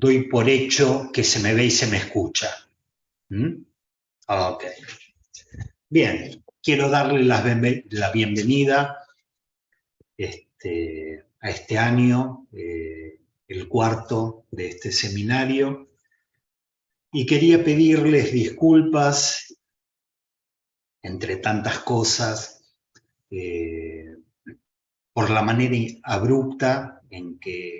doy por hecho que se me ve y se me escucha. Ok. Bien, quiero darle la bienvenida a este año, el cuarto de este seminario, y quería pedirles disculpas, entre tantas cosas, por la manera abrupta en que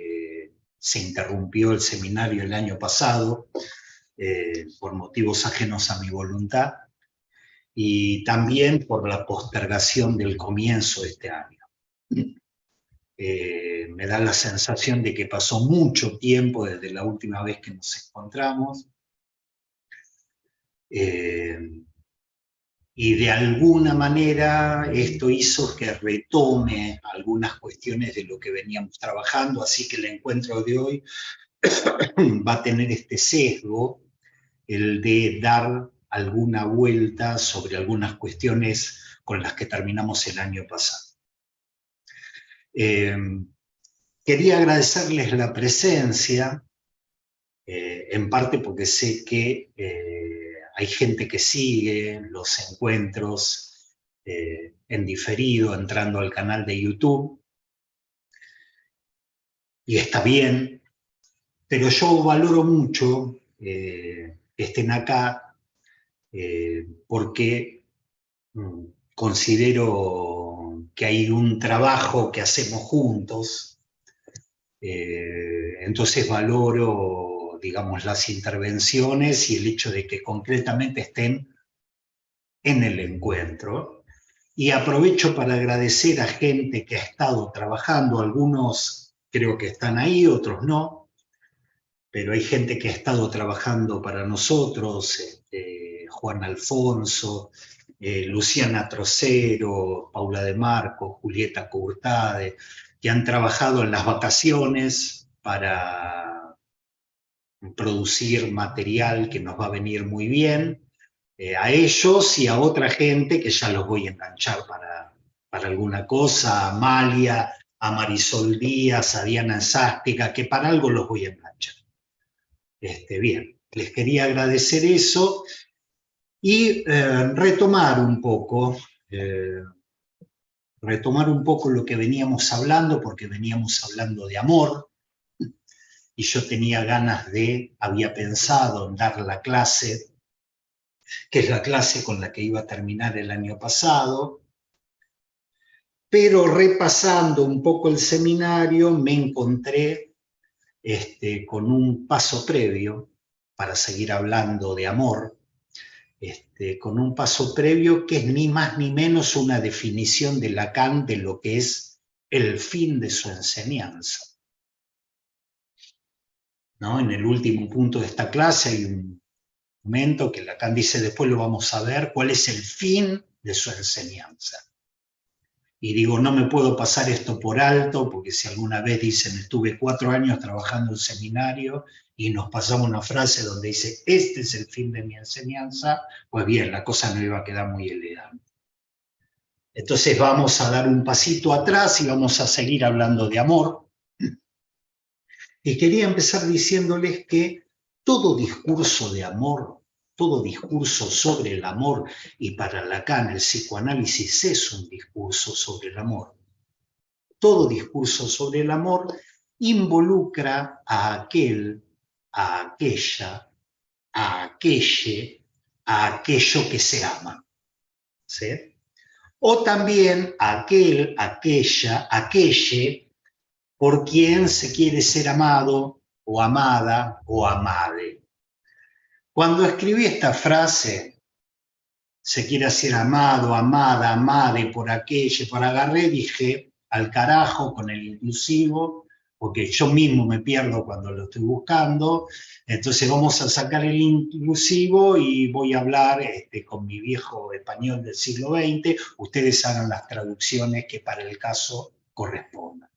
se interrumpió el seminario el año pasado, por motivos ajenos a mi voluntad, y también por la postergación del comienzo de este año. Me da la sensación de que pasó mucho tiempo desde la última vez que nos encontramos, y de alguna manera esto hizo que retome algunas cuestiones de lo que veníamos trabajando, así que el encuentro de hoy va a tener este sesgo, el de dar alguna vuelta sobre algunas cuestiones con las que terminamos el año pasado. Quería agradecerles la presencia, en parte porque sé que hay gente que sigue los encuentros en diferido, entrando al canal de YouTube, y está bien, pero yo valoro mucho que estén acá porque considero que hay un trabajo que hacemos juntos, entonces valoro, digamos, las intervenciones y el hecho de que concretamente estén en el encuentro. Y aprovecho para agradecer a gente que ha estado trabajando, algunos creo que están ahí, otros no, pero hay gente que ha estado trabajando para nosotros, Juan Alfonso, Luciana Trocero, Paula de Marco, Julieta Curtade, que han trabajado en las vacaciones para producir material que nos va a venir muy bien, a ellos y a otra gente que ya los voy a enganchar para alguna cosa, a Amalia, a Marisol Díaz, a Diana Sástica, que para algo los voy a enganchar. Bien, les quería agradecer eso y retomar un poco lo que veníamos hablando, porque veníamos hablando de amor, y yo había pensado en dar la clase, que es la clase con la que iba a terminar el año pasado, pero repasando un poco el seminario me encontré con un paso previo para seguir hablando de amor, con un paso previo que es ni más ni menos una definición de Lacan de lo que es el fin de su enseñanza, ¿no? En el último punto de esta clase hay un momento que Lacan dice, después lo vamos a ver, cuál es el fin de su enseñanza. Y digo, no me puedo pasar esto por alto, porque si alguna vez dicen, estuve 4 años trabajando en seminario y nos pasamos una frase donde dice, este es el fin de mi enseñanza, pues bien, la cosa no iba a quedar muy elegante. Entonces vamos a dar un pasito atrás y vamos a seguir hablando de amor. Y quería empezar diciéndoles que todo discurso de amor, todo discurso sobre el amor, y para Lacan el psicoanálisis es un discurso sobre el amor, todo discurso sobre el amor involucra a aquel, a aquella, a aquelle, a aquello que se ama, ¿sí? O también aquel, aquella, aquelle por quien se quiere ser amado o amada o amade. Cuando escribí esta frase, se quiere ser amado, amada, amade por aquello, por agarré, dije, al carajo con el inclusivo, porque yo mismo me pierdo cuando lo estoy buscando, entonces vamos a sacar el inclusivo y voy a hablar con mi viejo español del siglo XX, ustedes hagan las traducciones que para el caso correspondan.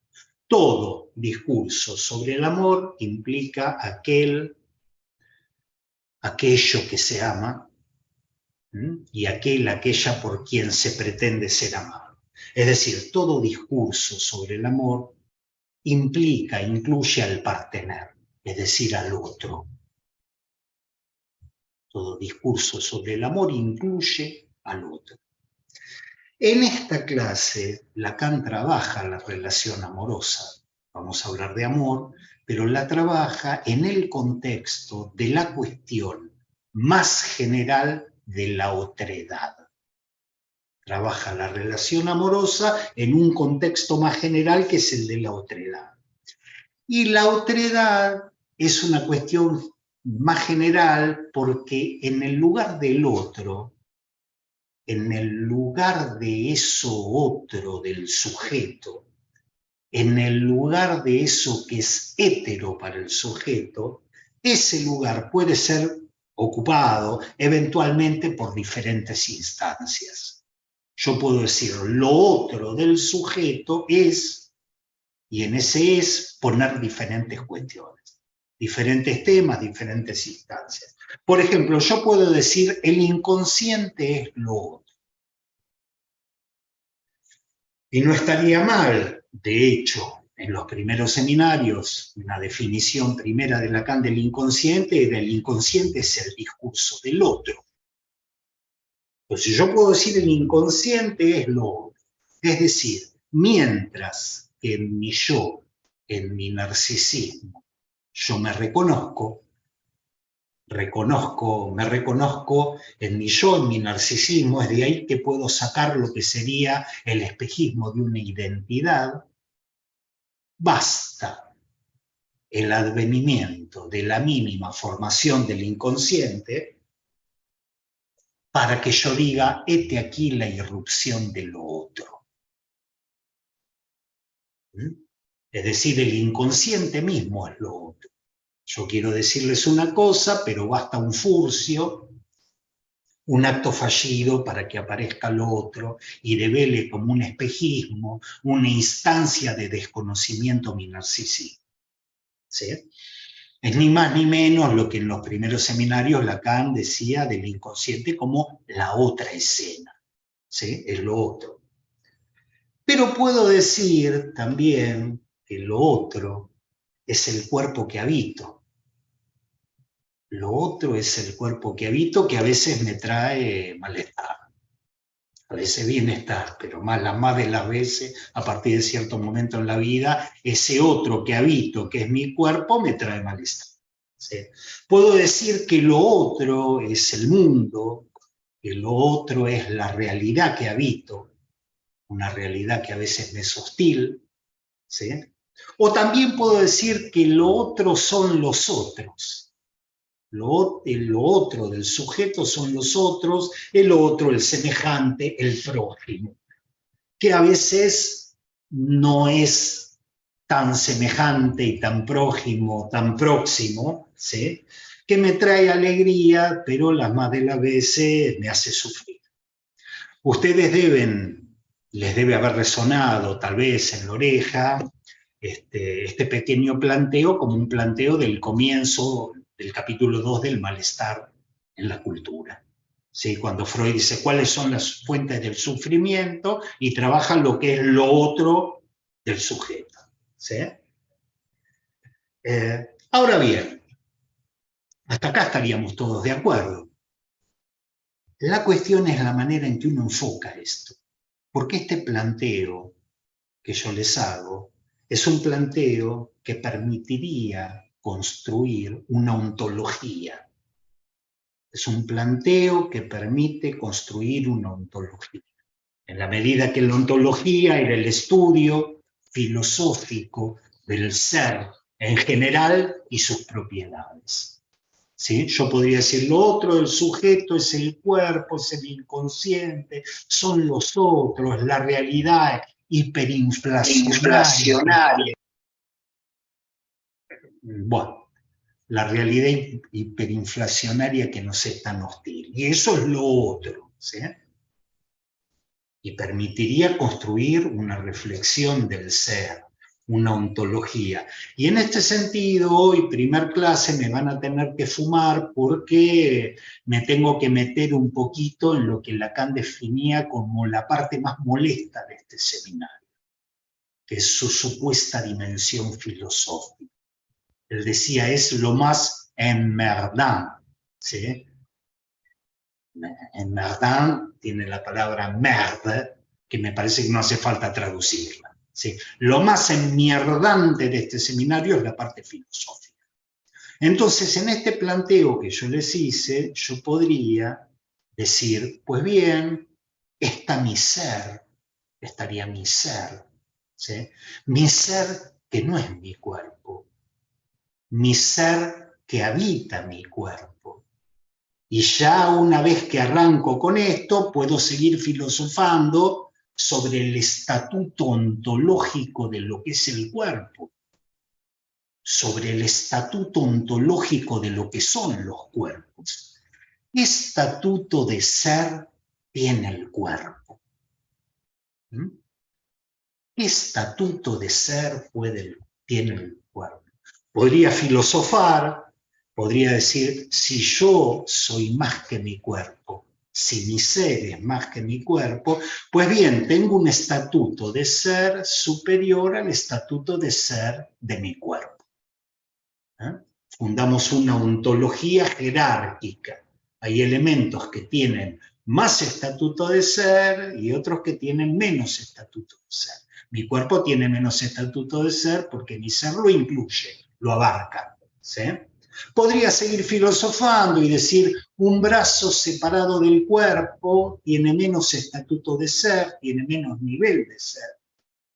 Todo discurso sobre el amor implica aquello que se ama, y aquella por quien se pretende ser amado. Es decir, todo discurso sobre el amor incluye al partener, es decir, al otro. Todo discurso sobre el amor incluye al otro. En esta clase, Lacan trabaja la relación amorosa. Vamos a hablar de amor, pero la trabaja en el contexto de la cuestión más general de la otredad. Trabaja la relación amorosa en un contexto más general que es el de la otredad. Y la otredad es una cuestión más general porque en el lugar del otro, en el lugar de eso otro del sujeto, en el lugar de eso que es hétero para el sujeto, ese lugar puede ser ocupado eventualmente por diferentes instancias. Yo puedo decir, lo otro del sujeto es, y en ese es poner diferentes cuestiones, diferentes temas, diferentes instancias. Por ejemplo, yo puedo decir, el inconsciente es lo otro. Y no estaría mal, de hecho, en los primeros seminarios, una definición primera de Lacan del inconsciente es el discurso del otro. Entonces yo puedo decir el inconsciente es lo otro. Es decir, mientras que en mi yo, en mi narcisismo, yo me reconozco en mi yo, en mi narcisismo, es de ahí que puedo sacar lo que sería el espejismo de una identidad. Basta el advenimiento de la mínima formación del inconsciente para que yo diga, hete aquí la irrupción de lo otro. Es decir, el inconsciente mismo es lo otro. Yo quiero decirles una cosa, pero basta un furcio, un acto fallido para que aparezca lo otro y revele como un espejismo, una instancia de desconocimiento mi narcisismo. ¿Sí? Es ni más ni menos lo que en los primeros seminarios Lacan decía del inconsciente como la otra escena, ¿sí? Es lo otro. Pero puedo decir también que lo otro es el cuerpo que habito. Lo otro es el cuerpo que habito, que a veces me trae malestar, a veces bienestar, pero más de las veces, a partir de cierto momento en la vida, ese otro que habito, que es mi cuerpo, me trae malestar. ¿Sí? Puedo decir que lo otro es el mundo, que lo otro es la realidad que habito, una realidad que a veces me es hostil, ¿sí? O también puedo decir que lo otro son los otros. Lo otro del sujeto son los otros, el otro, el semejante, el prójimo, que a veces no es tan semejante y tan prójimo, tan próximo, ¿sí? Que me trae alegría, pero las más de las veces me hace sufrir. Ustedes les debe haber resonado tal vez en la oreja este pequeño planteo como un planteo del comienzo del capítulo 2 del malestar en la cultura. ¿Sí? Cuando Freud dice cuáles son las fuentes del sufrimiento y trabaja lo que es lo otro del sujeto. ¿Sí? Ahora bien, hasta acá estaríamos todos de acuerdo. La cuestión es la manera en que uno enfoca esto. Porque este planteo que yo les hago es un planteo que permitiría construir una ontología. Es un planteo que permite construir una ontología. En la medida que la ontología era el estudio filosófico del ser en general y sus propiedades. ¿Sí? Yo podría decir, lo otro, el sujeto es el cuerpo, es el inconsciente, son los otros, la realidad hiperinflacionaria. Bueno, la realidad hiperinflacionaria que nos es tan hostil. Y eso es lo otro, ¿sí? Y permitiría construir una reflexión del ser, una ontología. Y en este sentido, hoy, primer clase, me van a tener que fumar porque me tengo que meter un poquito en lo que Lacan definía como la parte más molesta de este seminario, que es su supuesta dimensión filosófica. Él decía, es lo más emmerdant, ¿sí? Emmerdant tiene la palabra merde, que me parece que no hace falta traducirla, ¿sí? Lo más enmierdante de este seminario es la parte filosófica. Entonces, en este planteo que yo les hice, yo podría decir, pues bien, está mi ser, estaría mi ser, ¿sí? Mi ser que no es mi cuerpo, mi ser que habita mi cuerpo. Y ya una vez que arranco con esto, puedo seguir filosofando sobre el estatuto ontológico de lo que es el cuerpo, sobre el estatuto ontológico de lo que son los cuerpos. ¿Qué estatuto de ser tiene el cuerpo? ¿Qué estatuto de ser tiene el cuerpo? Podría filosofar, podría decir, si yo soy más que mi cuerpo, si mi ser es más que mi cuerpo, pues bien, tengo un estatuto de ser superior al estatuto de ser de mi cuerpo. Fundamos una ontología jerárquica. Hay elementos que tienen más estatuto de ser y otros que tienen menos estatuto de ser. Mi cuerpo tiene menos estatuto de ser porque mi ser lo incluye, lo abarca, ¿sí? Podría seguir filosofando y decir, un brazo separado del cuerpo tiene menos estatuto de ser, tiene menos nivel de ser,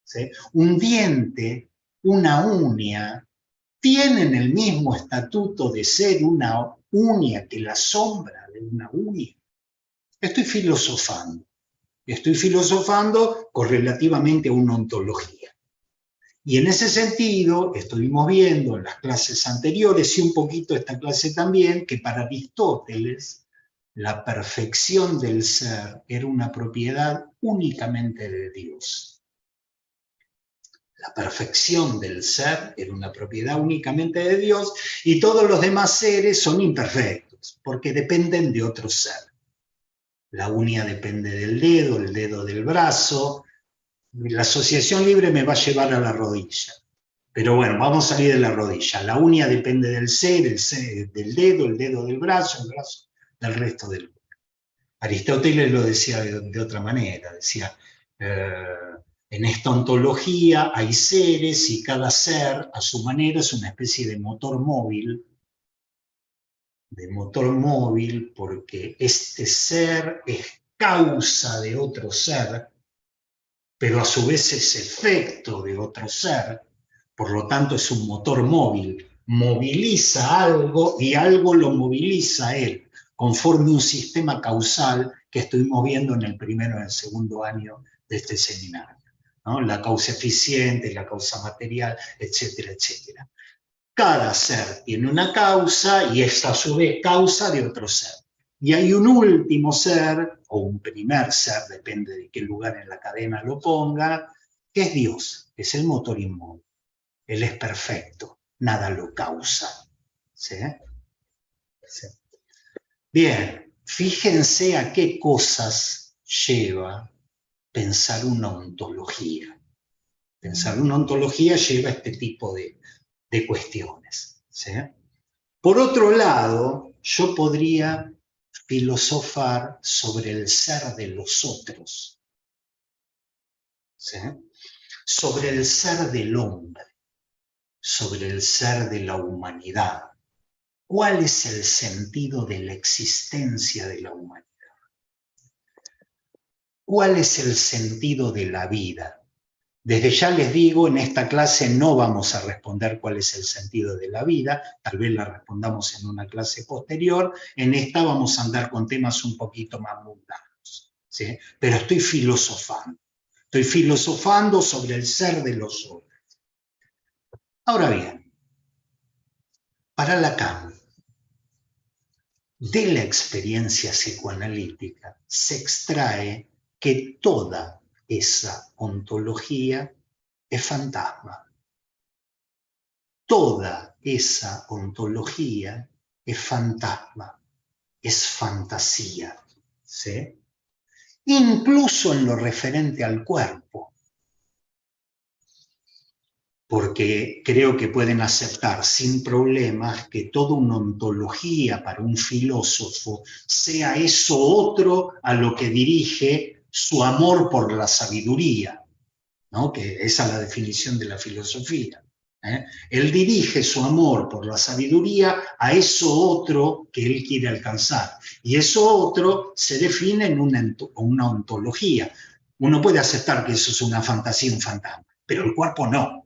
¿sí? Un diente, una uña, tienen el mismo estatuto de ser una uña que la sombra de una uña. Estoy filosofando correlativamente a una ontología. Y en ese sentido, estuvimos viendo en las clases anteriores y un poquito esta clase también, que para Aristóteles la perfección del ser era una propiedad únicamente de Dios. La perfección del ser era una propiedad únicamente de Dios y todos los demás seres son imperfectos porque dependen de otro ser. La uña depende del dedo, el dedo del brazo. La asociación libre me va a llevar a la rodilla. Pero bueno, vamos a salir de la rodilla. La uña depende del ser, del dedo, el dedo del brazo, el brazo del resto del cuerpo. Aristóteles lo decía de otra manera, decía, en esta ontología hay seres y cada ser a su manera es una especie de motor móvil porque este ser es causa de otro ser, pero a su vez es efecto de otro ser, por lo tanto es un motor móvil, moviliza algo y algo lo moviliza a él, conforme un sistema causal que estuvimos viendo en el primero y el segundo año de este seminario, ¿no? La causa eficiente, la causa material, etcétera, etcétera. Cada ser tiene una causa y es a su vez causa de otro ser. Y hay un último ser, o un primer ser, depende de qué lugar en la cadena lo ponga, que es Dios, que es el motor inmóvil. Él es perfecto, nada lo causa. ¿Sí? ¿Sí? Bien, fíjense a qué cosas lleva pensar una ontología. Pensar una ontología lleva a este tipo de cuestiones. ¿Sí? Por otro lado, yo podría filosofar sobre el ser de los otros, ¿sí? Sobre el ser del hombre, sobre el ser de la humanidad. ¿Cuál es el sentido de la existencia de la humanidad? ¿Cuál es el sentido de la vida? Desde ya les digo, en esta clase no vamos a responder cuál es el sentido de la vida, tal vez la respondamos en una clase posterior, en esta vamos a andar con temas un poquito más mundanos, ¿sí? Pero estoy filosofando sobre el ser de los otros. Ahora bien, para Lacan, de la experiencia psicoanalítica se extrae que toda esa ontología es fantasma. Toda esa ontología es fantasma, es fantasía, ¿sí? Incluso en lo referente al cuerpo. porque creo que pueden aceptar sin problemas que toda una ontología para un filósofo sea eso otro a lo que dirige su amor por la sabiduría, ¿no? Que esa es la definición de la filosofía. Él dirige su amor por la sabiduría a eso otro que él quiere alcanzar. Y eso otro se define en una ontología. Uno puede aceptar que eso es una fantasía, un fantasma, pero el cuerpo no.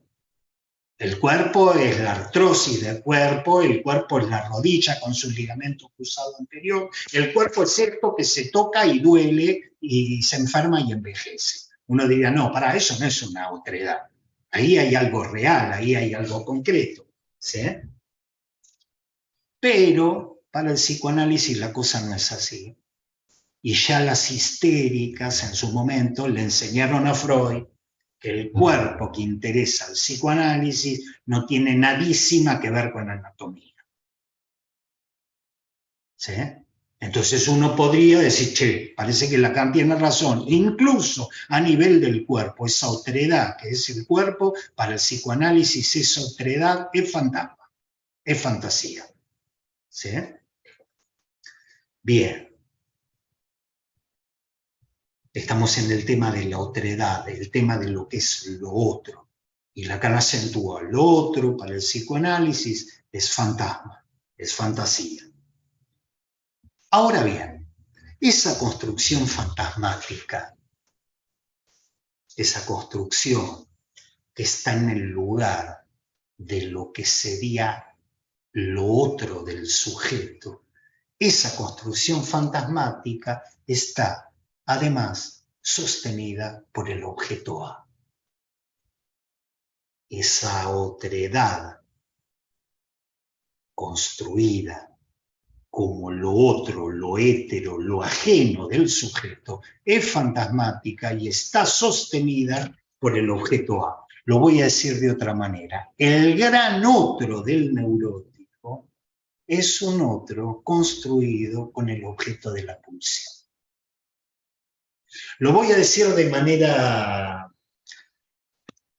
El cuerpo es la artrosis del cuerpo, el cuerpo es la rodilla con su ligamento cruzado anterior, el cuerpo es esto que se toca y duele y se enferma y envejece. Uno diría, no, para eso no es una otredad. Ahí hay algo real, ahí hay algo concreto. ¿Sí? Pero para el psicoanálisis la cosa no es así. Y ya las histéricas en su momento le enseñaron a Freud que el cuerpo que interesa al psicoanálisis no tiene nadísima que ver con anatomía. ¿Sí? Entonces uno podría decir, che, parece que Lacan tiene razón, incluso a nivel del cuerpo, esa otredad que es el cuerpo, para el psicoanálisis esa otredad es fantasma, es fantasía. ¿Sí? Bien. Estamos en el tema de la otredad, el tema de lo que es lo otro. Y Lacan acentúa lo otro para el psicoanálisis es fantasma, es fantasía. Ahora bien, esa construcción fantasmática, esa construcción que está en el lugar de lo que sería lo otro del sujeto, esa construcción fantasmática está, además, sostenida por el objeto A. Esa otredad construida como lo otro, lo hétero, lo ajeno del sujeto, es fantasmática y está sostenida por el objeto A. Lo voy a decir de otra manera. El gran otro del neurótico es un otro construido con el objeto de la pulsión. Lo voy a decir de manera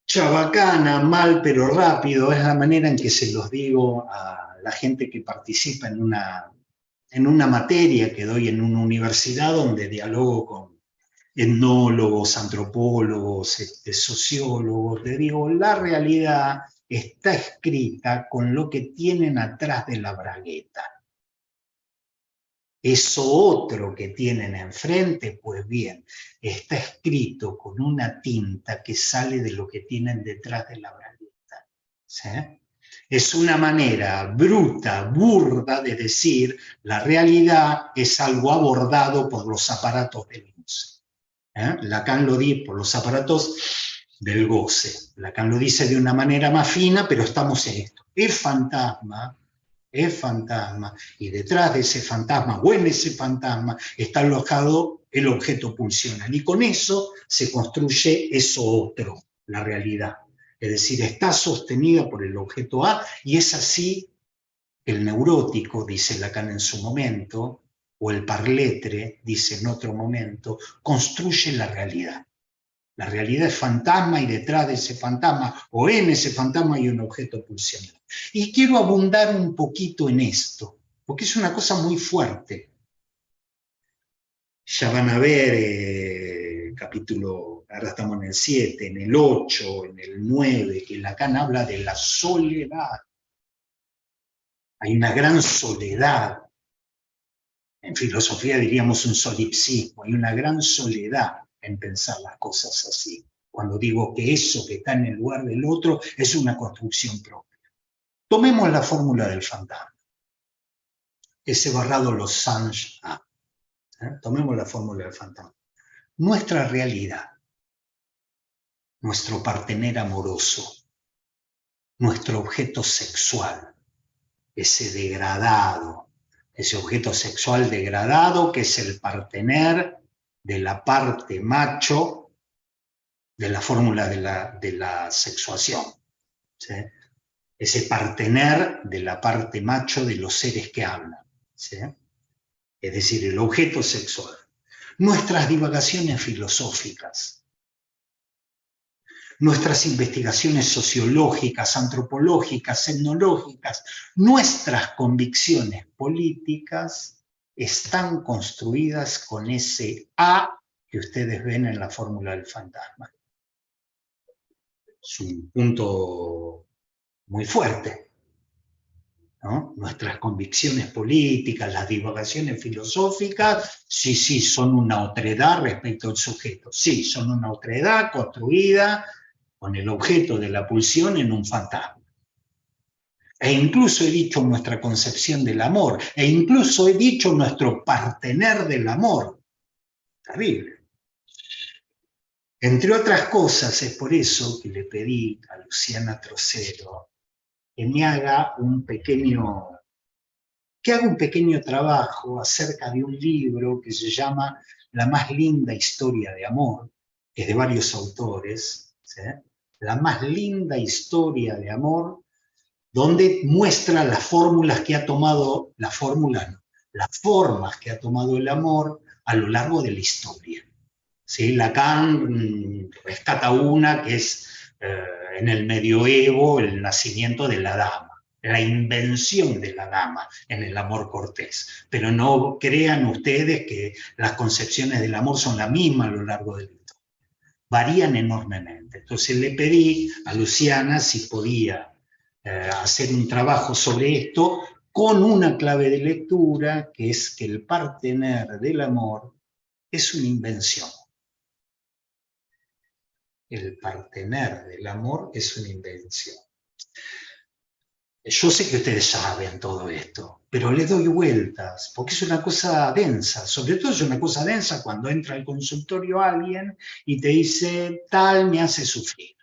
chabacana, mal pero rápido, es la manera en que se los digo a la gente que participa en una materia que doy en una universidad donde dialogo con etnólogos, antropólogos, sociólogos. Le digo, la realidad está escrita con lo que tienen atrás de la bragueta. Eso otro que tienen enfrente, pues bien, está escrito con una tinta que sale de lo que tienen detrás de la bragueta. ¿Sí? Es una manera bruta, burda de decir la realidad es algo abordado por los aparatos del goce. Lacan lo dice por los aparatos del goce. Lacan lo dice de una manera más fina, pero estamos en esto. Es fantasma, y detrás de ese fantasma, o en ese fantasma, está alojado el objeto pulsional. Y con eso se construye eso otro, la realidad. Es decir, está sostenida por el objeto A, y es así el neurótico, dice Lacan en su momento, o el parletre, dice en otro momento, construye la realidad. La realidad es fantasma y detrás de ese fantasma o en ese fantasma hay un objeto pulsional. Y quiero abundar un poquito en esto, porque es una cosa muy fuerte. Ya van a ver capítulo, ahora estamos en el 7, en el 8, en el 9, que Lacan habla de la soledad. Hay una gran soledad. En filosofía diríamos un solipsismo, hay una gran soledad en pensar las cosas así. Cuando digo que eso que está en el lugar del otro es una construcción propia. Tomemos la fórmula del fantasma. Ese barrado Losange A. Tomemos la fórmula del fantasma. Nuestra realidad, nuestro partener amoroso, nuestro objeto sexual, ese degradado, ese objeto sexual degradado que es el partener de la parte macho de la fórmula de la sexuación. ¿Sí? Ese partener de la parte macho de los seres que hablan. ¿Sí? Es decir, el objeto sexual. Nuestras divagaciones filosóficas. nuestras investigaciones sociológicas, antropológicas, etnológicas, nuestras convicciones políticas están construidas con ese A que ustedes ven en la fórmula del fantasma. Es un punto muy fuerte, ¿no? Nuestras convicciones políticas, las divagaciones filosóficas, sí, son una otredad respecto al sujeto. Sí, son una otredad construida con el objeto de la pulsión en un fantasma. E incluso he dicho nuestra concepción del amor, e incluso he dicho nuestro partener del amor. Terrible. Entre otras cosas, es por eso que le pedí a Luciana Trocero que me haga un pequeño trabajo acerca de un libro que se llama La más linda historia de amor, que es de varios autores, ¿sí? La más linda historia de amor, donde muestra las fórmulas que ha tomado, las formas que ha tomado el amor a lo largo de la historia. ¿Sí? Lacan rescata una que es en el medioevo el nacimiento de la dama, la invención de la dama en el amor cortés. Pero no crean ustedes que las concepciones del amor son las mismas a lo largo del historia. Varían enormemente. Entonces le pedí a Luciana si podía hacer un trabajo sobre esto con una clave de lectura, que es que el partener del amor es una invención. El partener del amor es una invención. Yo sé que ustedes saben todo esto, pero le doy vueltas, porque es una cosa densa. Sobre todo es una cosa densa cuando entra al consultorio alguien y te dice, tal me hace sufrir.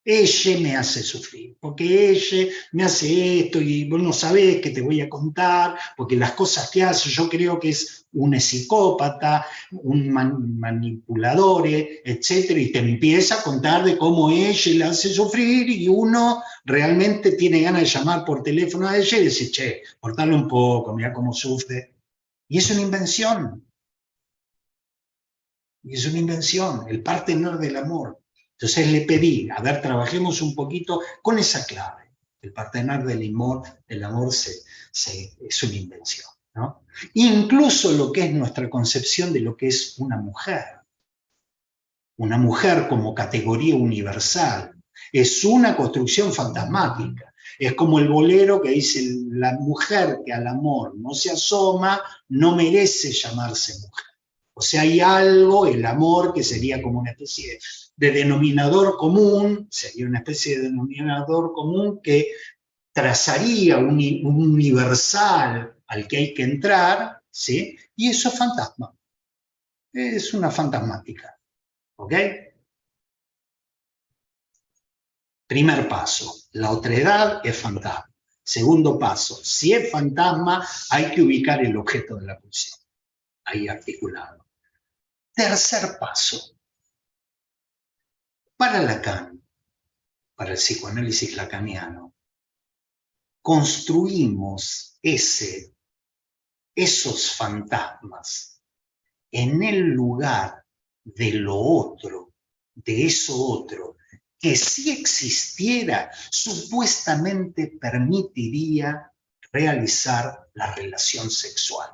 Ella me hace sufrir, porque ella me hace esto y vos no sabés que te voy a contar, porque las cosas que hace yo creo que es un psicópata, un manipulador, etcétera, y te empieza a contar de cómo ella le hace sufrir y uno realmente tiene ganas de llamar por teléfono a ella y decir, che, cortale un poco, mira cómo sufre. Y es una invención. Y es una invención, el partener del amor. Entonces le pedí, a ver, trabajemos un poquito con esa clave. El partener del amor es una invención, ¿no? Incluso lo que es nuestra concepción de lo que es una mujer. Una mujer como categoría universal. Es una construcción fantasmática. Es como el bolero que dice, la mujer que al amor no se asoma no merece llamarse mujer. O sea, hay algo, el amor, que sería como una especie de denominador común, sería una especie de denominador común que trazaría un universal al que hay que entrar, ¿sí? Y eso es fantasma. Es una fantasmática. ¿Ok? Primer paso, la otredad es fantasma. Segundo paso, si es fantasma, hay que ubicar el objeto de la pulsión. Ahí articulado. Tercer paso. Para Lacan, para el psicoanálisis lacaniano, construimos esos fantasmas en el lugar de lo otro, de eso otro, que si existiera, supuestamente permitiría realizar la relación sexual.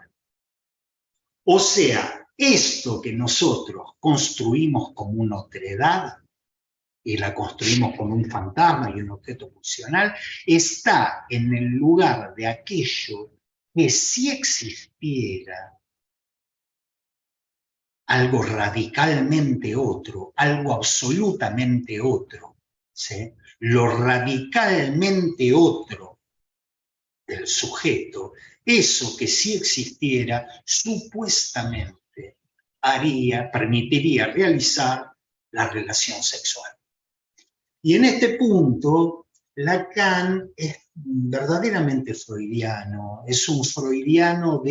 O sea, esto que nosotros construimos como una otredad, y la construimos como un fantasma y un objeto pulsional, está en el lugar de aquello que si existiera algo radicalmente otro, algo absolutamente otro, ¿sí? Lo radicalmente otro del sujeto, eso que si existiera, supuestamente permitiría realizar la relación sexual. Y en este punto, Lacan es verdaderamente freudiano, es un freudiano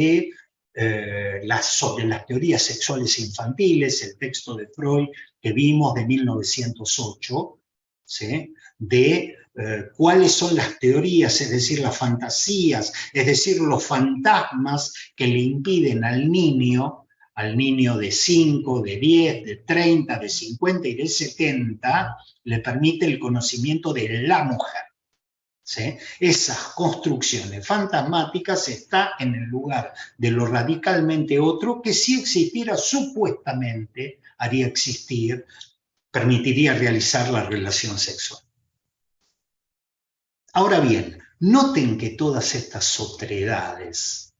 sobre las teorías sexuales infantiles, el texto de Freud que vimos de 1908, ¿sí? De cuáles son las teorías, es decir, las fantasías, es decir, los fantasmas que le impiden al niño al niño de 5, de 10, de 30, de 50 y de 70, le permite el conocimiento de la mujer. ¿Sí? Esas construcciones fantasmáticas está en el lugar de lo radicalmente otro que si existiera supuestamente haría existir, permitiría realizar la relación sexual. Ahora bien, noten que todas estas otredades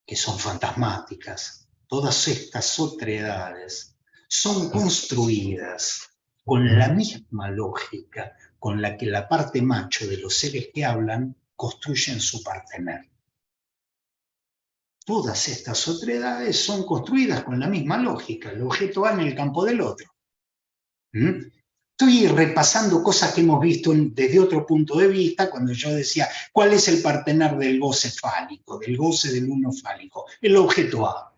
que son fantasmáticas, todas estas otredades son construidas con la misma lógica con la que la parte macho de los seres que hablan construyen su partener. Todas estas otredades son construidas con la misma lógica, el objeto A en el campo del otro. Estoy repasando cosas que hemos visto desde otro punto de vista cuando yo decía, ¿cuál es el partener del goce fálico, del goce del uno fálico? El objeto A.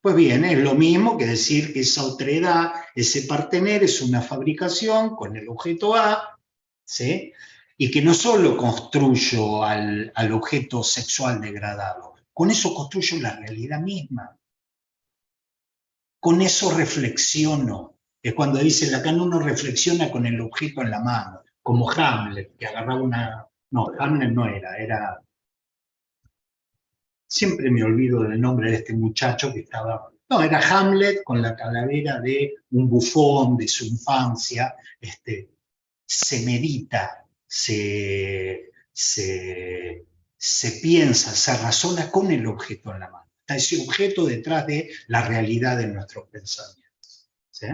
Pues bien, es lo mismo que decir que esa otredad, ese partener es una fabricación con el objeto A, ¿sí? Y que no solo construyo al objeto sexual degradado, con eso construyo la realidad misma. Con eso reflexiono. Es cuando dice Lacan, uno reflexiona con el objeto en la mano, como Hamlet, que agarraba una... No, Hamlet no era... Siempre me olvido del nombre de este muchacho que estaba... No, era Hamlet con la calavera de un bufón de su infancia. Se medita, se piensa, se razona con el objeto en la mano. Está ese objeto detrás de la realidad de nuestros pensamientos. ¿Sí?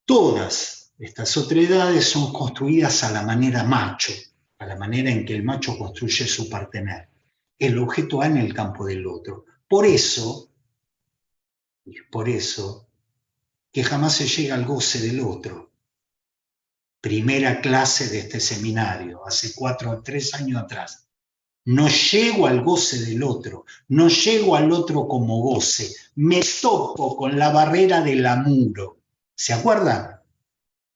Todas estas otredades son construidas a la manera macho, a la manera en que el macho construye su partener. El objeto A en el campo del otro. Por eso que jamás se llega al goce del otro. Primera clase de este seminario, hace 3 años atrás. No llego al goce del otro, no llego al otro como goce, me topo con la barrera del amuro. ¿Se acuerdan?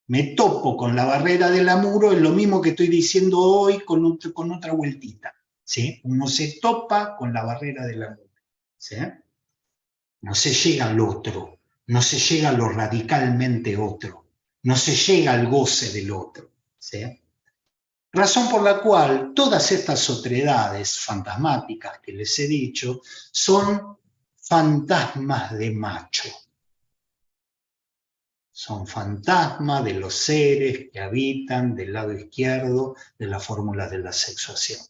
Me topo con la barrera del amuro, es lo mismo que estoy diciendo hoy con otra vueltita. ¿Sí? Uno se topa con la barrera del amuro. ¿Sí? No se llega al otro, no se llega a lo radicalmente otro, no se llega al goce del otro. ¿Sí? Razón por la cual todas estas otredades fantasmáticas que les he dicho son fantasmas de macho. Son fantasmas de los seres que habitan del lado izquierdo de la fórmula de la sexuación.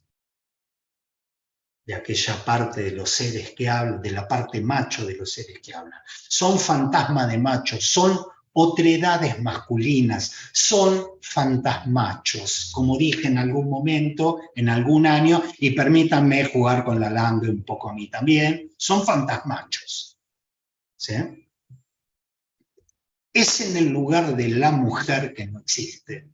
De aquella parte de los seres que hablan, de la parte macho de los seres que hablan. Son fantasmas de macho, son otredades masculinas, son fantasmachos, como dije en algún momento, en algún año, y permítanme jugar con la lengua un poco a mí también, son fantasmachos. ¿Sí? Es en el lugar de la mujer que no existe.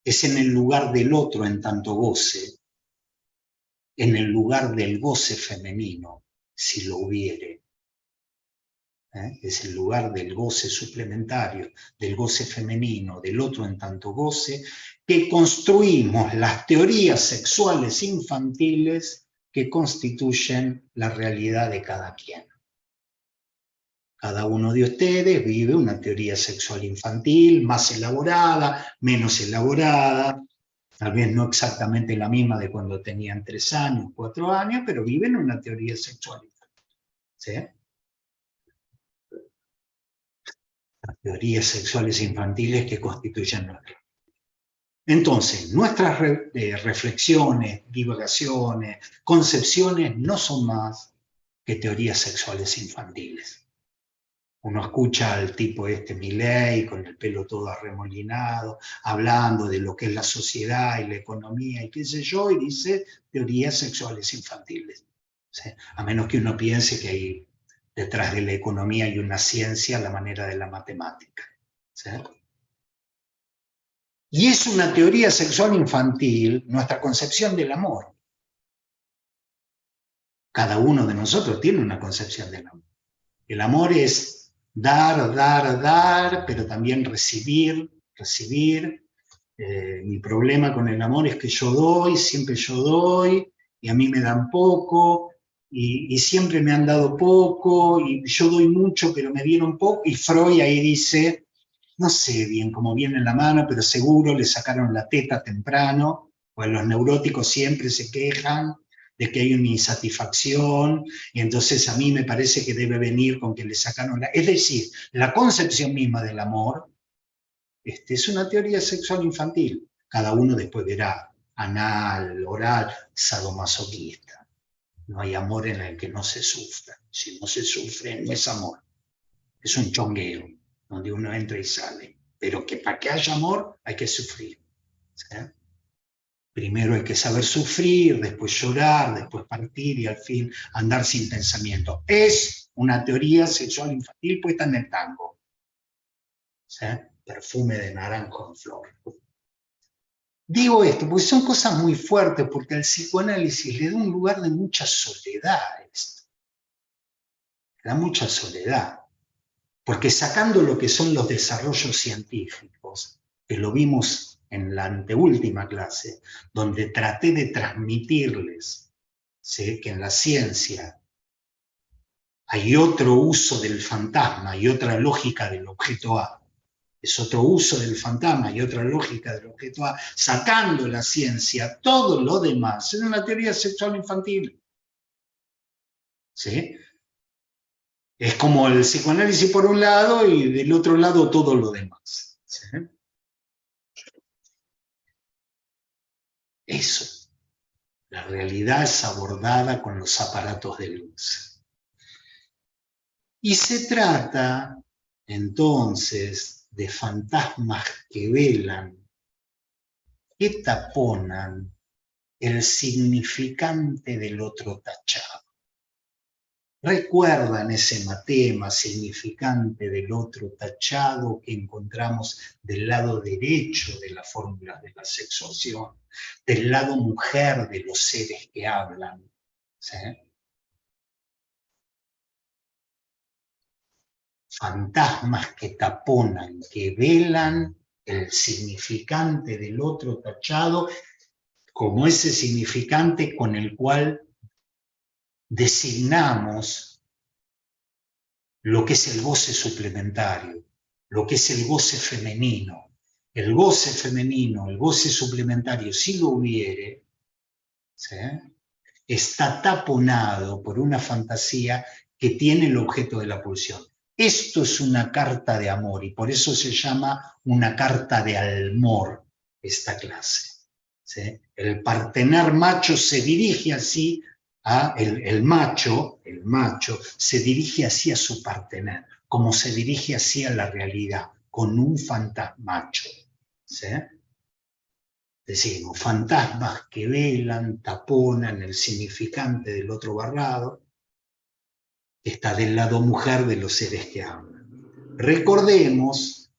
Es en el lugar del otro en tanto goce, en el lugar del goce femenino, si lo hubiere. Es el lugar del goce suplementario, del goce femenino, del otro en tanto goce, que construimos las teorías sexuales infantiles que constituyen la realidad de cada quien. Cada uno de ustedes vive una teoría sexual infantil, más elaborada, menos elaborada, tal vez no exactamente la misma de cuando tenían 3 años, 4 años, pero viven una teoría sexual infantil. ¿Sí? Las teorías sexuales infantiles que constituyen nuestra. Entonces, nuestras reflexiones, divagaciones, concepciones no son más que teorías sexuales infantiles. Uno escucha al tipo Milei con el pelo todo arremolinado, hablando de lo que es la sociedad y la economía y qué sé yo, y dice teorías sexuales infantiles. ¿Sí? A menos que uno piense que hay detrás de la economía hay una ciencia a la manera de la matemática. ¿Sí? Y es una teoría sexual infantil nuestra concepción del amor. Cada uno de nosotros tiene una concepción del amor. El amor es dar, dar, dar, pero también recibir, recibir. Mi problema con el amor es que yo doy, siempre yo doy, y a mí me dan poco, y siempre me han dado poco, y yo doy mucho, pero me dieron poco, y Freud ahí dice, no sé bien cómo viene en la mano, pero seguro le sacaron la teta temprano, pues los neuróticos siempre se quejan de que hay una insatisfacción, y entonces a mí me parece que debe venir con que le sacaron la... Es decir, la concepción misma del amor es una teoría sexual infantil. Cada uno después verá anal, oral, sadomasoquista. No hay amor en el que no se sufra. Si no se sufre, no es amor. Es un chongueo, donde uno entra y sale. Pero que para que haya amor hay que sufrir. ¿Sí? Primero hay que saber sufrir, después llorar, después partir y al fin andar sin pensamiento. Es una teoría sexual infantil puesta en el tango. ¿Sí? Perfume de naranjo en flor. Digo esto porque son cosas muy fuertes, porque al psicoanálisis le da un lugar de mucha soledad a esto. Le da mucha soledad. Porque sacando lo que son los desarrollos científicos, que lo vimos en la anteúltima clase, donde traté de transmitirles, ¿sí?, que en la ciencia hay otro uso del fantasma y otra lógica del objeto A. Es otro uso del fantasma y otra lógica del objeto A, sacando la ciencia, todo lo demás, es una teoría sexual infantil. ¿Sí? Es como el psicoanálisis por un lado y del otro lado todo lo demás. ¿Sí? Eso. La realidad es abordada con los aparatos de luz. Y se trata, entonces, de fantasmas que velan, que taponan el significante del otro tachado. ¿Recuerdan ese matema significante del otro tachado que encontramos del lado derecho de la fórmula de la sexuación, del lado mujer de los seres que hablan? ¿Sí? Fantasmas que taponan, que velan el significante del otro tachado como ese significante con el cual designamos lo que es el goce suplementario, lo que es el goce femenino. El goce femenino, el goce suplementario, si lo hubiere, ¿sí?, está taponado por una fantasía que tiene el objeto de la pulsión. Esto es una carta de amor y por eso se llama una carta de amor esta clase. ¿Sí? El partener macho se dirige así el macho se dirige así a su partener, como se dirige así a la realidad, con un fantasmacho. ¿Sí? Decimos, fantasmas que velan, taponan el significante del otro barrado, está del lado mujer de los seres que hablan. Recordemos,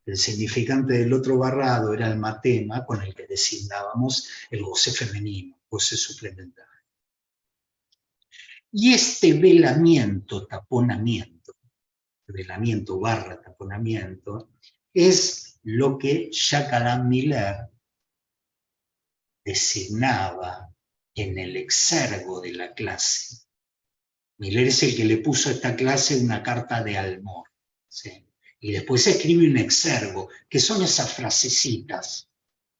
el significante del otro barrado era el matema con el que designábamos el goce femenino, goce suplementario. Y este velamiento, taponamiento, velamiento barra taponamiento, es lo que Jacques Alain Miller designaba en el exergo de la clase. Miller es el que le puso a esta clase una carta de amor, ¿sí? Y después escribe un exergo, que son esas frasecitas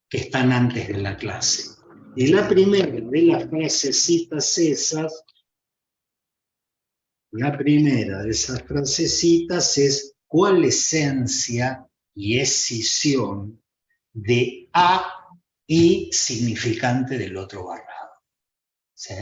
que están antes de la clase. Y la primera de las frasecitas esas, la primera de esas frasecitas es ¿cuál esencia y escisión de A y significante del otro barrado? ¿Sí?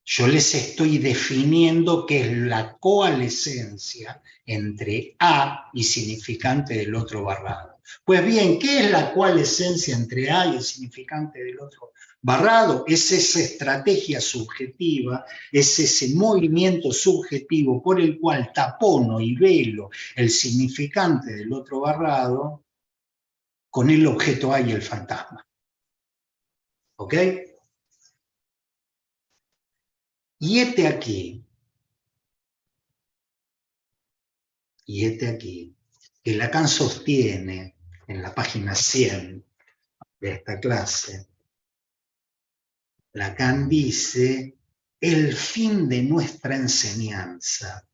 Yo les estoy definiendo qué es la coalescencia entre A y significante del otro barrado. Pues bien, ¿qué es la coalescencia entre A y el significante del otro barrado? Es esa estrategia subjetiva, es ese movimiento subjetivo por el cual tapono y velo el significante del otro barrado con el objeto A y el fantasma. ¿Ok? Y este aquí, que Lacan sostiene en la página 100 de esta clase, Lacan dice, el fin de nuestra enseñanza,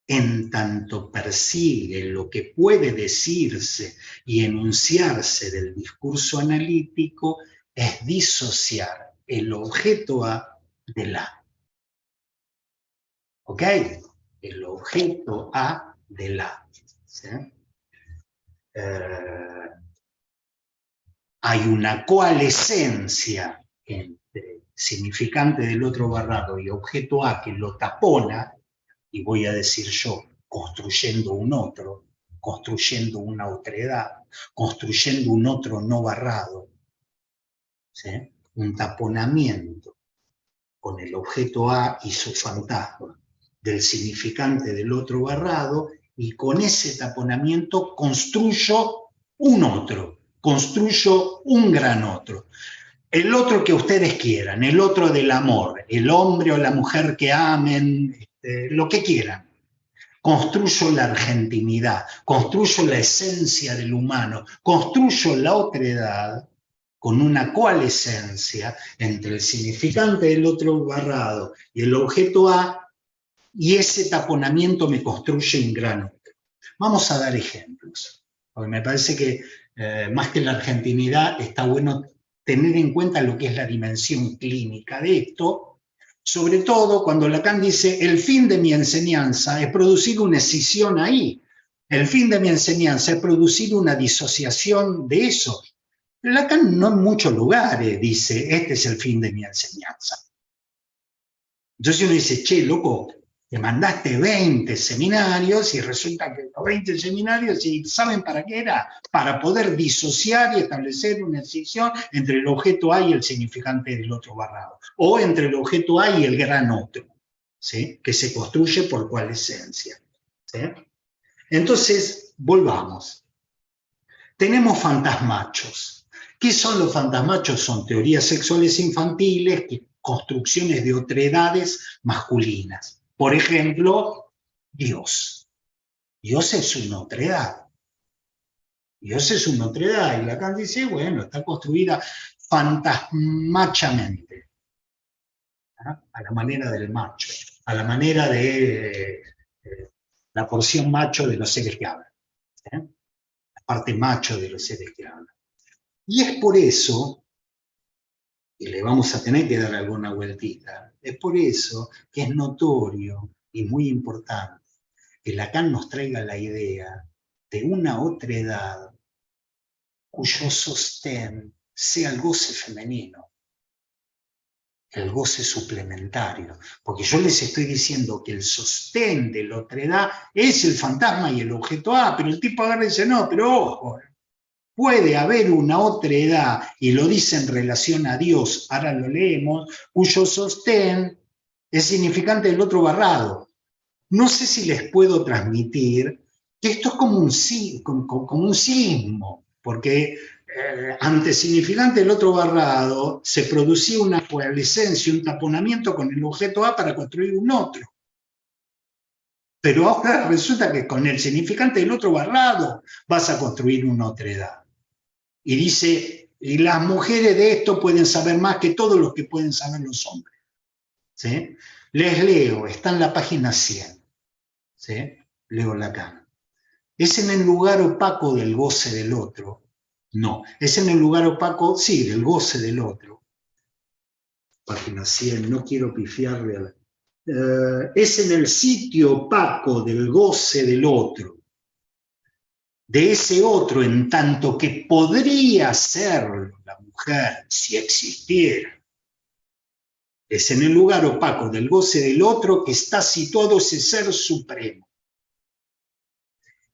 en tanto persigue lo que puede decirse y enunciarse del discurso analítico, es disociar el objeto A del A. ¿Ok? El objeto A del A. ¿Sí? Hay una coalescencia entre significante del otro barrado y objeto A que lo tapona, y voy a decir yo, construyendo un otro, construyendo una otredad, construyendo un otro no barrado, ¿sí? Un taponamiento con el objeto A y su fantasma del significante del otro barrado, y con ese taponamiento construyo un otro, construyo un gran otro. El otro que ustedes quieran, el otro del amor, el hombre o la mujer que amen, lo que quieran. Construyo la argentinidad, construyo la esencia del humano, construyo la otredad con una coalescencia entre el significante del otro barrado y el objeto A, y ese taponamiento me construye un gran otro. Vamos a dar ejemplos, porque me parece que más que la argentinidad está bueno tener en cuenta lo que es la dimensión clínica de esto, sobre todo cuando Lacan dice, el fin de mi enseñanza es producir una escisión ahí, el fin de mi enseñanza es producir una disociación de eso. Lacan no en muchos lugares dice, este es el fin de mi enseñanza. Entonces uno dice, che, loco, te mandaste 20 seminarios y resulta que los 20 seminarios, ¿saben para qué era? Para poder disociar y establecer una escisión entre el objeto A y el significante del otro barrado, o entre el objeto A y el gran otro, ¿sí? Que se construye por coalescencia, ¿sí? Entonces, volvamos. Tenemos fantasmachos. ¿Qué son los fantasmachos? Son teorías sexuales infantiles, construcciones de otredades masculinas. Por ejemplo, Dios. Dios es una otredad. Dios es una otredad. Y Lacan dice, bueno, está construida fantasmachamente, ¿ah? A la manera del macho, a la manera de la porción macho de los seres que hablan, ¿eh? La parte macho de los seres que hablan. Y es por eso, y le vamos a tener que dar alguna vueltita, es por eso que es notorio y muy importante que Lacan nos traiga la idea de una otredad cuyo sostén sea el goce femenino, el goce suplementario. Porque yo les estoy diciendo que el sostén de la otredad es el fantasma y el objeto A, pero el tipo agarra y dice, no, pero ojo, puede haber una otredad, y lo dice en relación a Dios, ahora lo leemos, cuyo sostén es significante del otro barrado. No sé si les puedo transmitir que esto es como un sismo, porque ante significante del otro barrado se producía una coalescencia, un taponamiento con el objeto A para construir un otro. Pero ahora resulta que con el significante del otro barrado vas a construir una otredad. Y dice, y las mujeres de esto pueden saber más que todos los que pueden saber los hombres. ¿Sí? Les leo, está en la página 100. ¿Sí? Leo Lacan. ¿Es en el lugar opaco del goce del otro? No. ¿Es en el lugar opaco? Sí, del goce del otro. Página 100, no quiero pifiarle a la... es en el sitio opaco del goce del otro, de ese otro, en tanto que podría serlo la mujer si existiera. Es en el lugar opaco del goce del otro que está situado ese ser supremo.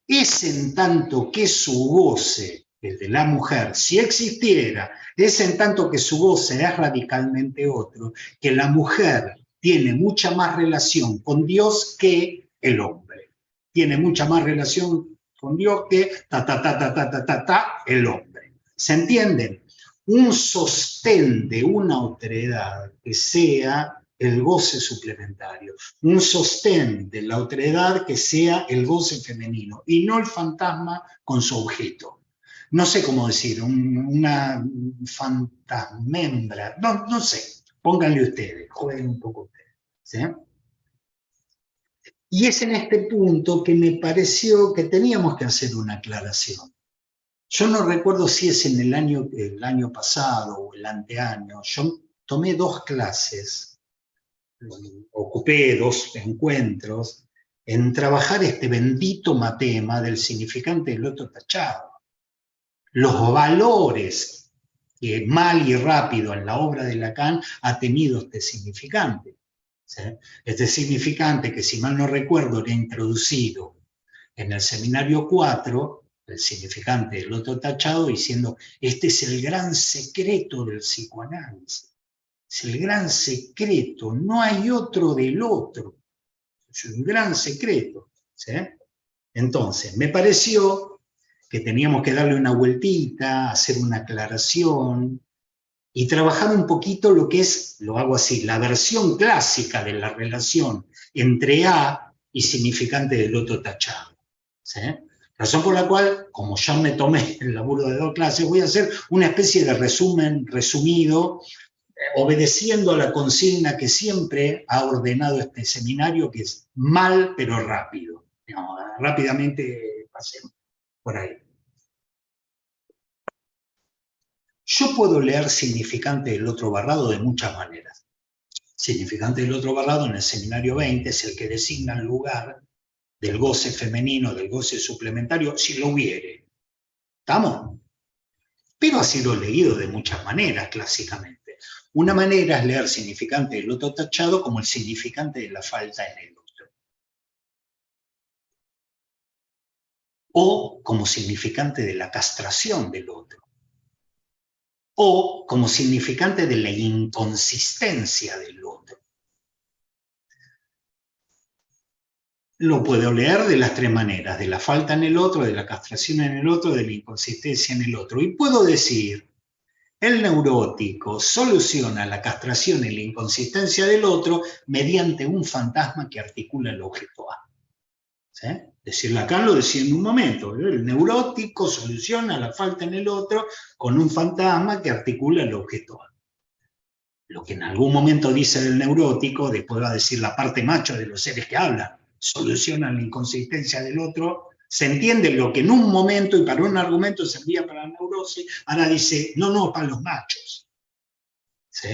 Es en tanto que su goce, el de la mujer, si existiera, es en tanto que su goce es radicalmente otro, que la mujer tiene mucha más relación con Dios que el hombre. Tiene mucha más relación con Dios que el hombre. ¿Se entienden? Un sostén de una otredad que sea el goce suplementario, un sostén de la otredad que sea el goce femenino y no el fantasma con su objeto. No sé cómo decir, una fantasmembra, no sé, Pónganle ustedes, jueguen un poco ustedes. ¿Sí? Y es en este punto que me pareció que teníamos que hacer una aclaración. Yo no recuerdo si es en el año pasado o el anteaño. Yo tomé 2 clases, ocupé 2 encuentros en trabajar este bendito matema del significante del loto tachado. Los valores que mal y rápido en la obra de Lacan ha tenido este significante. ¿Sí? Este significante que, si mal no recuerdo, era introducido en el seminario 4, el significante del loto tachado, diciendo, este es el gran secreto del psicoanálisis. Es el gran secreto, no hay otro del otro. Es un gran secreto. ¿Sí? Entonces, me pareció que teníamos que darle una vueltita, hacer una aclaración y trabajar un poquito lo que es, lo hago así, la versión clásica de la relación entre A y significante del loto tachado. ¿Sí? Razón por la cual, como ya me tomé el laburo de 2 clases, voy a hacer una especie de resumen resumido, obedeciendo a la consigna que siempre ha ordenado este seminario, que es mal pero rápido. Digamos, rápidamente pasemos por ahí. Yo puedo leer significante del otro barrado de muchas maneras. Significante del otro barrado en el seminario 20 es el que designa el lugar del goce femenino, del goce suplementario, si lo hubiere. ¿Estamos? Pero ha sido leído de muchas maneras, clásicamente. Una manera es leer significante del otro tachado como el significante de la falta en el otro. O como significante de la castración del otro. O como significante de la inconsistencia del otro. Lo puedo leer de las 3 maneras, de la falta en el otro, de la castración en el otro, de la inconsistencia en el otro. Y puedo decir, el neurótico soluciona la castración y la inconsistencia del otro mediante un fantasma que articula el objeto A. ¿Sí? Decir, Lacan lo decía en un momento, el neurótico soluciona la falta en el otro con un fantasma que articula el objeto A. Lo que en algún momento dice el neurótico, después va a decir la parte macho de los seres que hablan, solucionan la inconsistencia del otro, se entiende lo que en un momento y para un argumento servía para la neurosis, ahora dice, no, para los machos. ¿Sí?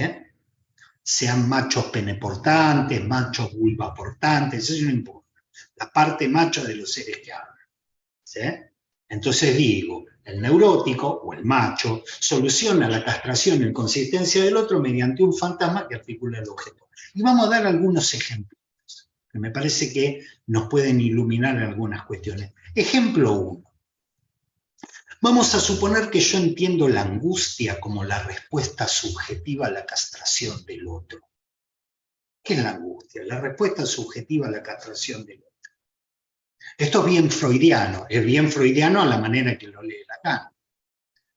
Sean machos peneportantes, machos vulvaportantes, eso no importa. La parte macho de los seres que hablan. ¿Sí? Entonces digo, el neurótico o el macho soluciona la castración en consistencia del otro mediante un fantasma que articula el objeto. Y vamos a dar algunos ejemplos que me parece que nos pueden iluminar en algunas cuestiones. Ejemplo 1. Vamos a suponer que yo entiendo la angustia como la respuesta subjetiva a la castración del otro. ¿Qué es la angustia? La respuesta subjetiva a la castración del otro. Esto es bien freudiano a la manera que lo lee Lacan,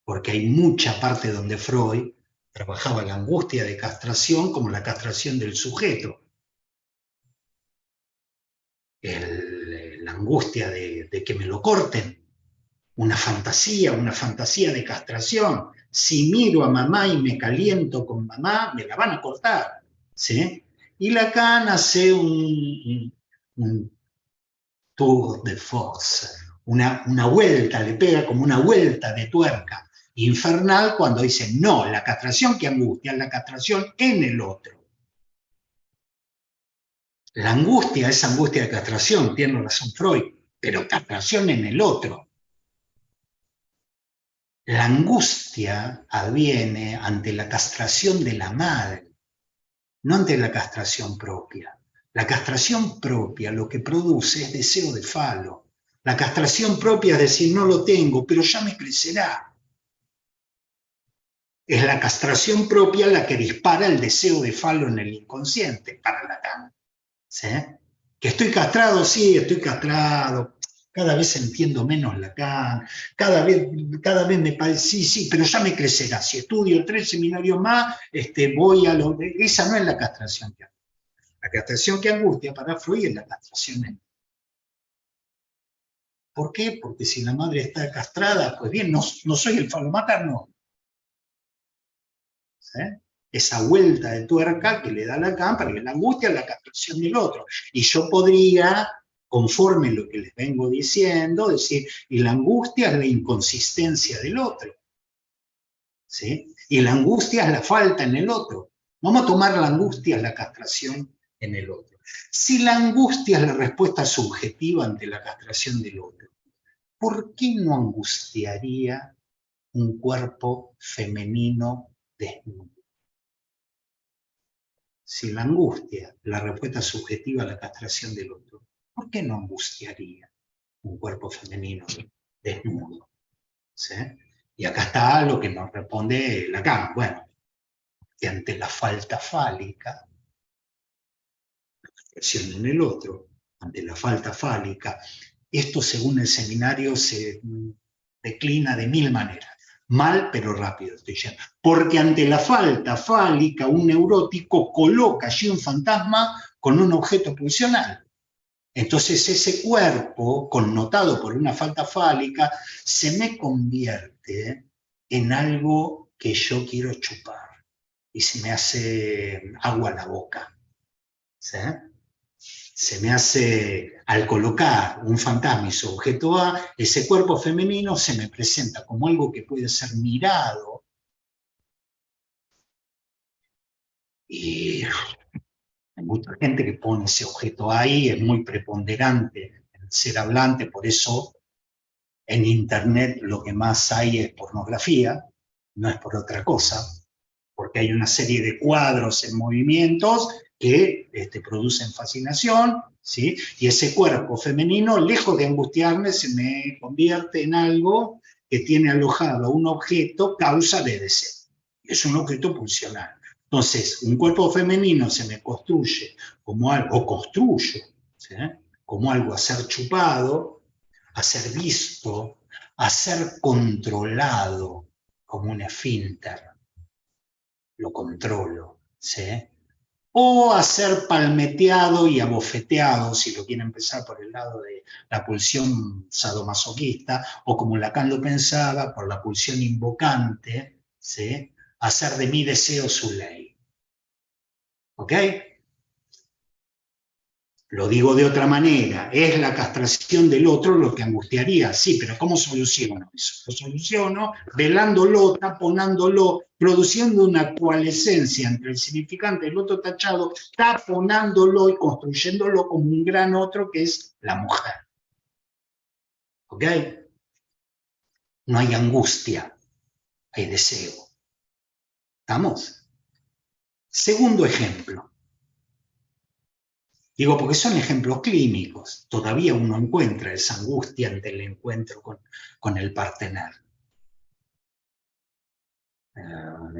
porque hay mucha parte donde Freud trabajaba la angustia de castración como la castración del sujeto. La angustia de que me lo corten, una fantasía de castración. Si miro a mamá y me caliento con mamá, me la van a cortar. ¿Sí? Y Lacan hace un tour de force, una vuelta, le pega como una vuelta de tuerca infernal cuando dice, no, la castración que angustia es la castración en el otro. La angustia es angustia de castración, tiene razón Freud, pero castración en el otro. La angustia adviene ante la castración de la madre, no ante la castración propia. La castración propia lo que produce es deseo de falo. La castración propia es decir, no lo tengo, pero ya me crecerá. Es la castración propia la que dispara el deseo de falo en el inconsciente para Lacan. ¿Sí? ¿Que estoy castrado? Sí, estoy castrado. Cada vez entiendo menos Lacan. Cada vez me parece, sí, pero ya me crecerá. Si estudio 3 seminarios más, voy a lo... Esa no es la castración que angustia. La castración que angustia para Freud es la castración. ¿Por qué? Porque si la madre está castrada, pues bien, no soy el falo materno. ¿Sí? esa vuelta de tuerca que le da Lacan, para que la angustia es la castración del otro. Y yo podría, conforme lo que les vengo diciendo, decir, y la angustia es la inconsistencia del otro, ¿sí? Y la angustia es la falta en el otro. Vamos a tomar la angustia, la castración en el otro. Si la angustia es la respuesta subjetiva ante la castración del otro, ¿por qué no angustiaría un cuerpo femenino desnudo? Si la angustia es la respuesta subjetiva a la castración del otro, ¿por qué no angustiaría un cuerpo femenino desnudo? ¿Sí? Y acá está lo que nos responde Lacan. Bueno, que ante la falta fálica, la castración en el otro, ante la falta fálica, esto según el seminario se declina de 1000 maneras. Mal, pero rápido, estoy diciendo. Porque ante la falta fálica, un neurótico coloca allí un fantasma con un objeto pulsional. Entonces ese cuerpo, connotado por una falta fálica, se me convierte en algo que yo quiero chupar. Y se me hace agua a la boca. ¿Sí? Se me hace, al colocar un fantasma y su objeto A, ese cuerpo femenino se me presenta como algo que puede ser mirado. Y hay mucha gente que pone ese objeto ahí, es muy preponderante el ser hablante, por eso en internet lo que más hay es pornografía, no es por otra cosa, porque hay una serie de cuadros en movimientos que producen fascinación, ¿sí? Y ese cuerpo femenino, lejos de angustiarme, se me convierte en algo que tiene alojado un objeto causa de deseo. Es un objeto pulsional. Entonces, un cuerpo femenino se me construye como algo, o construyo, ¿sí? Como algo a ser chupado, a ser visto, a ser controlado como un esfínter. Lo controlo, ¿sí? O a ser palmeteado y abofeteado, si lo quieren empezar por el lado de la pulsión sadomasoquista, o como Lacan lo pensaba, por la pulsión invocante, ¿sí? Hacer de mi deseo su ley. ¿Ok? Lo digo de otra manera, es la castración del otro lo que angustiaría, sí, pero ¿cómo soluciono eso? Lo soluciono velándolo, taponándolo, produciendo una coalescencia entre el significante del otro tachado, taponándolo y construyéndolo como un gran otro que es la mujer. ¿Ok? No hay angustia, hay deseo. ¿Estamos? Segundo ejemplo. Digo, porque son ejemplos clínicos. Todavía uno encuentra esa angustia ante el encuentro con el partener.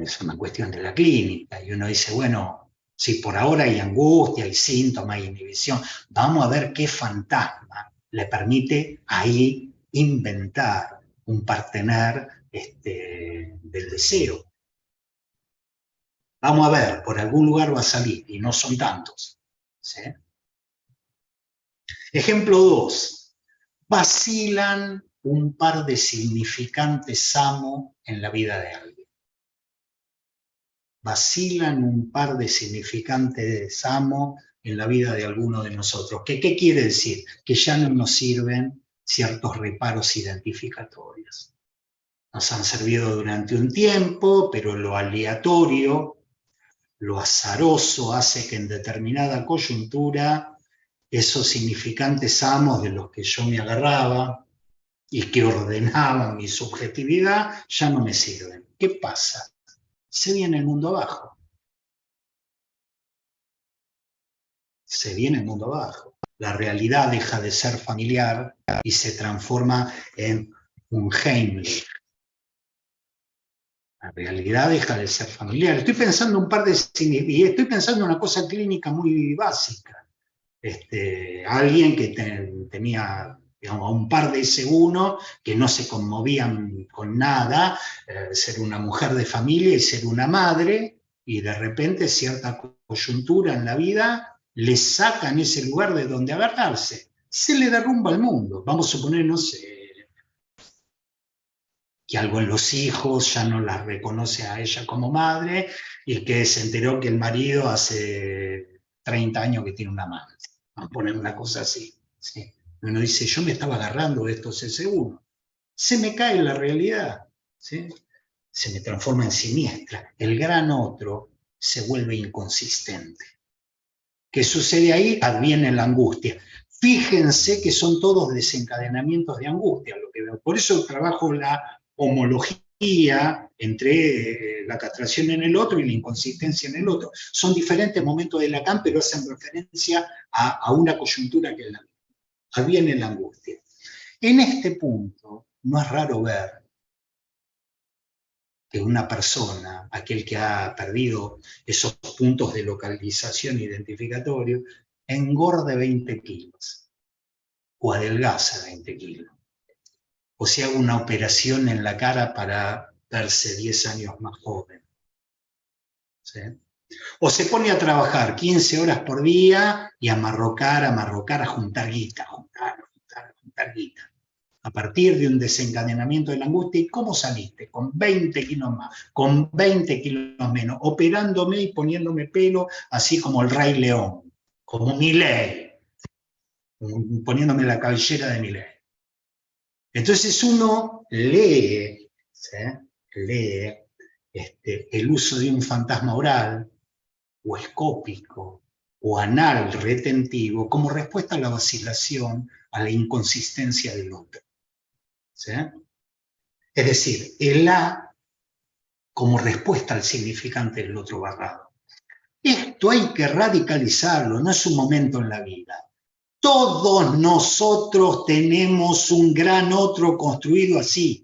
Es una cuestión de la clínica. Y uno dice, bueno, si por ahora hay angustia, hay síntomas, hay inhibición, vamos a ver qué fantasma le permite ahí inventar un partener del deseo. Vamos a ver, por algún lugar va a salir, y no son tantos. ¿Sí? Ejemplo 2. Vacilan un par de significantes amo en la vida de alguien. Vacilan un par de significantes amo en la vida de alguno de nosotros. ¿Qué quiere decir? Que ya no nos sirven ciertos reparos identificatorios. Nos han servido durante un tiempo, pero lo aleatorio, lo azaroso hace que en determinada coyuntura esos significantes amos de los que yo me agarraba y que ordenaban mi subjetividad ya no me sirven. ¿Qué pasa? Se viene el mundo abajo. Se viene el mundo abajo. La realidad deja de ser familiar y se transforma en un Heimlich. La realidad deja de ser familiar. Estoy pensando y estoy pensando en una cosa clínica muy básica. Alguien que tenía, digamos, un par de S1 que no se conmovían con nada, ser una mujer de familia y ser una madre, y de repente cierta coyuntura en la vida le sacan ese lugar de donde agarrarse. Se le derrumba el mundo. Vamos a suponer, no sé, que algo en los hijos ya no la reconoce a ella como madre, y que se enteró que el marido hace 30 años que tiene una amante. Vamos a poner una cosa así. ¿Sí? Uno dice, yo me estaba agarrando de estos ese se me cae la realidad, ¿sí? Se me transforma en siniestra. El gran otro se vuelve inconsistente. ¿Qué sucede ahí? Adviene la angustia. Fíjense que son todos desencadenamientos de angustia lo que veo. Por eso trabajo la homología entre la castración en el otro y la inconsistencia en el otro. Son diferentes momentos de Lacan, pero hacen referencia a una coyuntura que es la misma. Adviene la angustia. En este punto, no es raro ver que una persona, aquel que ha perdido esos puntos de localización identificatorio, engorde 20 kilos o adelgaza 20 kilos. O se haga una operación en la cara para verse 10 años más joven. ¿Sí? O se pone a trabajar 15 horas por día y a marrocar, a juntar guita, juntar guita. A partir de un desencadenamiento de la angustia. ¿Y cómo saliste? Con 20 kilos más, con 20 kilos menos, operándome y poniéndome pelo, así como el Rey León, como Milei, poniéndome la cabellera de Milei. Entonces uno lee, ¿sí? Lee el uso de un fantasma oral, o escópico, o anal retentivo, como respuesta a la vacilación, a la inconsistencia del otro. ¿Sí? Es decir, el A como respuesta al significante del otro barrado. Esto hay que radicalizarlo, no es un momento en la vida. Todos nosotros tenemos un gran otro construido así.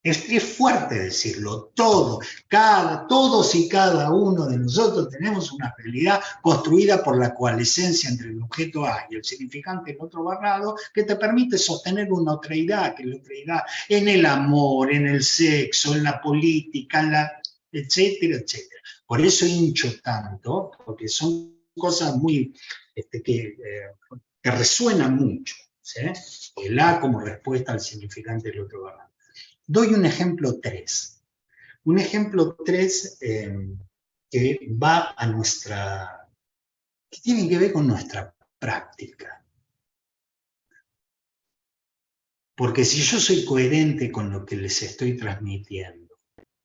Es fuerte decirlo, todos y cada uno de nosotros tenemos una realidad construida por la coalescencia entre el objeto A y el significante del otro barrado, que te permite sostener una otreidad, que es la otreidad en el amor, en el sexo, en la política, etcétera, etcétera. Por eso hincho tanto, porque son cosas muy que resuenan mucho, ¿sí? El A como respuesta al significante del otro barrado. Doy un ejemplo 3. Un ejemplo 3 que va a nuestra, que tiene que ver con nuestra práctica. Porque si yo soy coherente con lo que les estoy transmitiendo,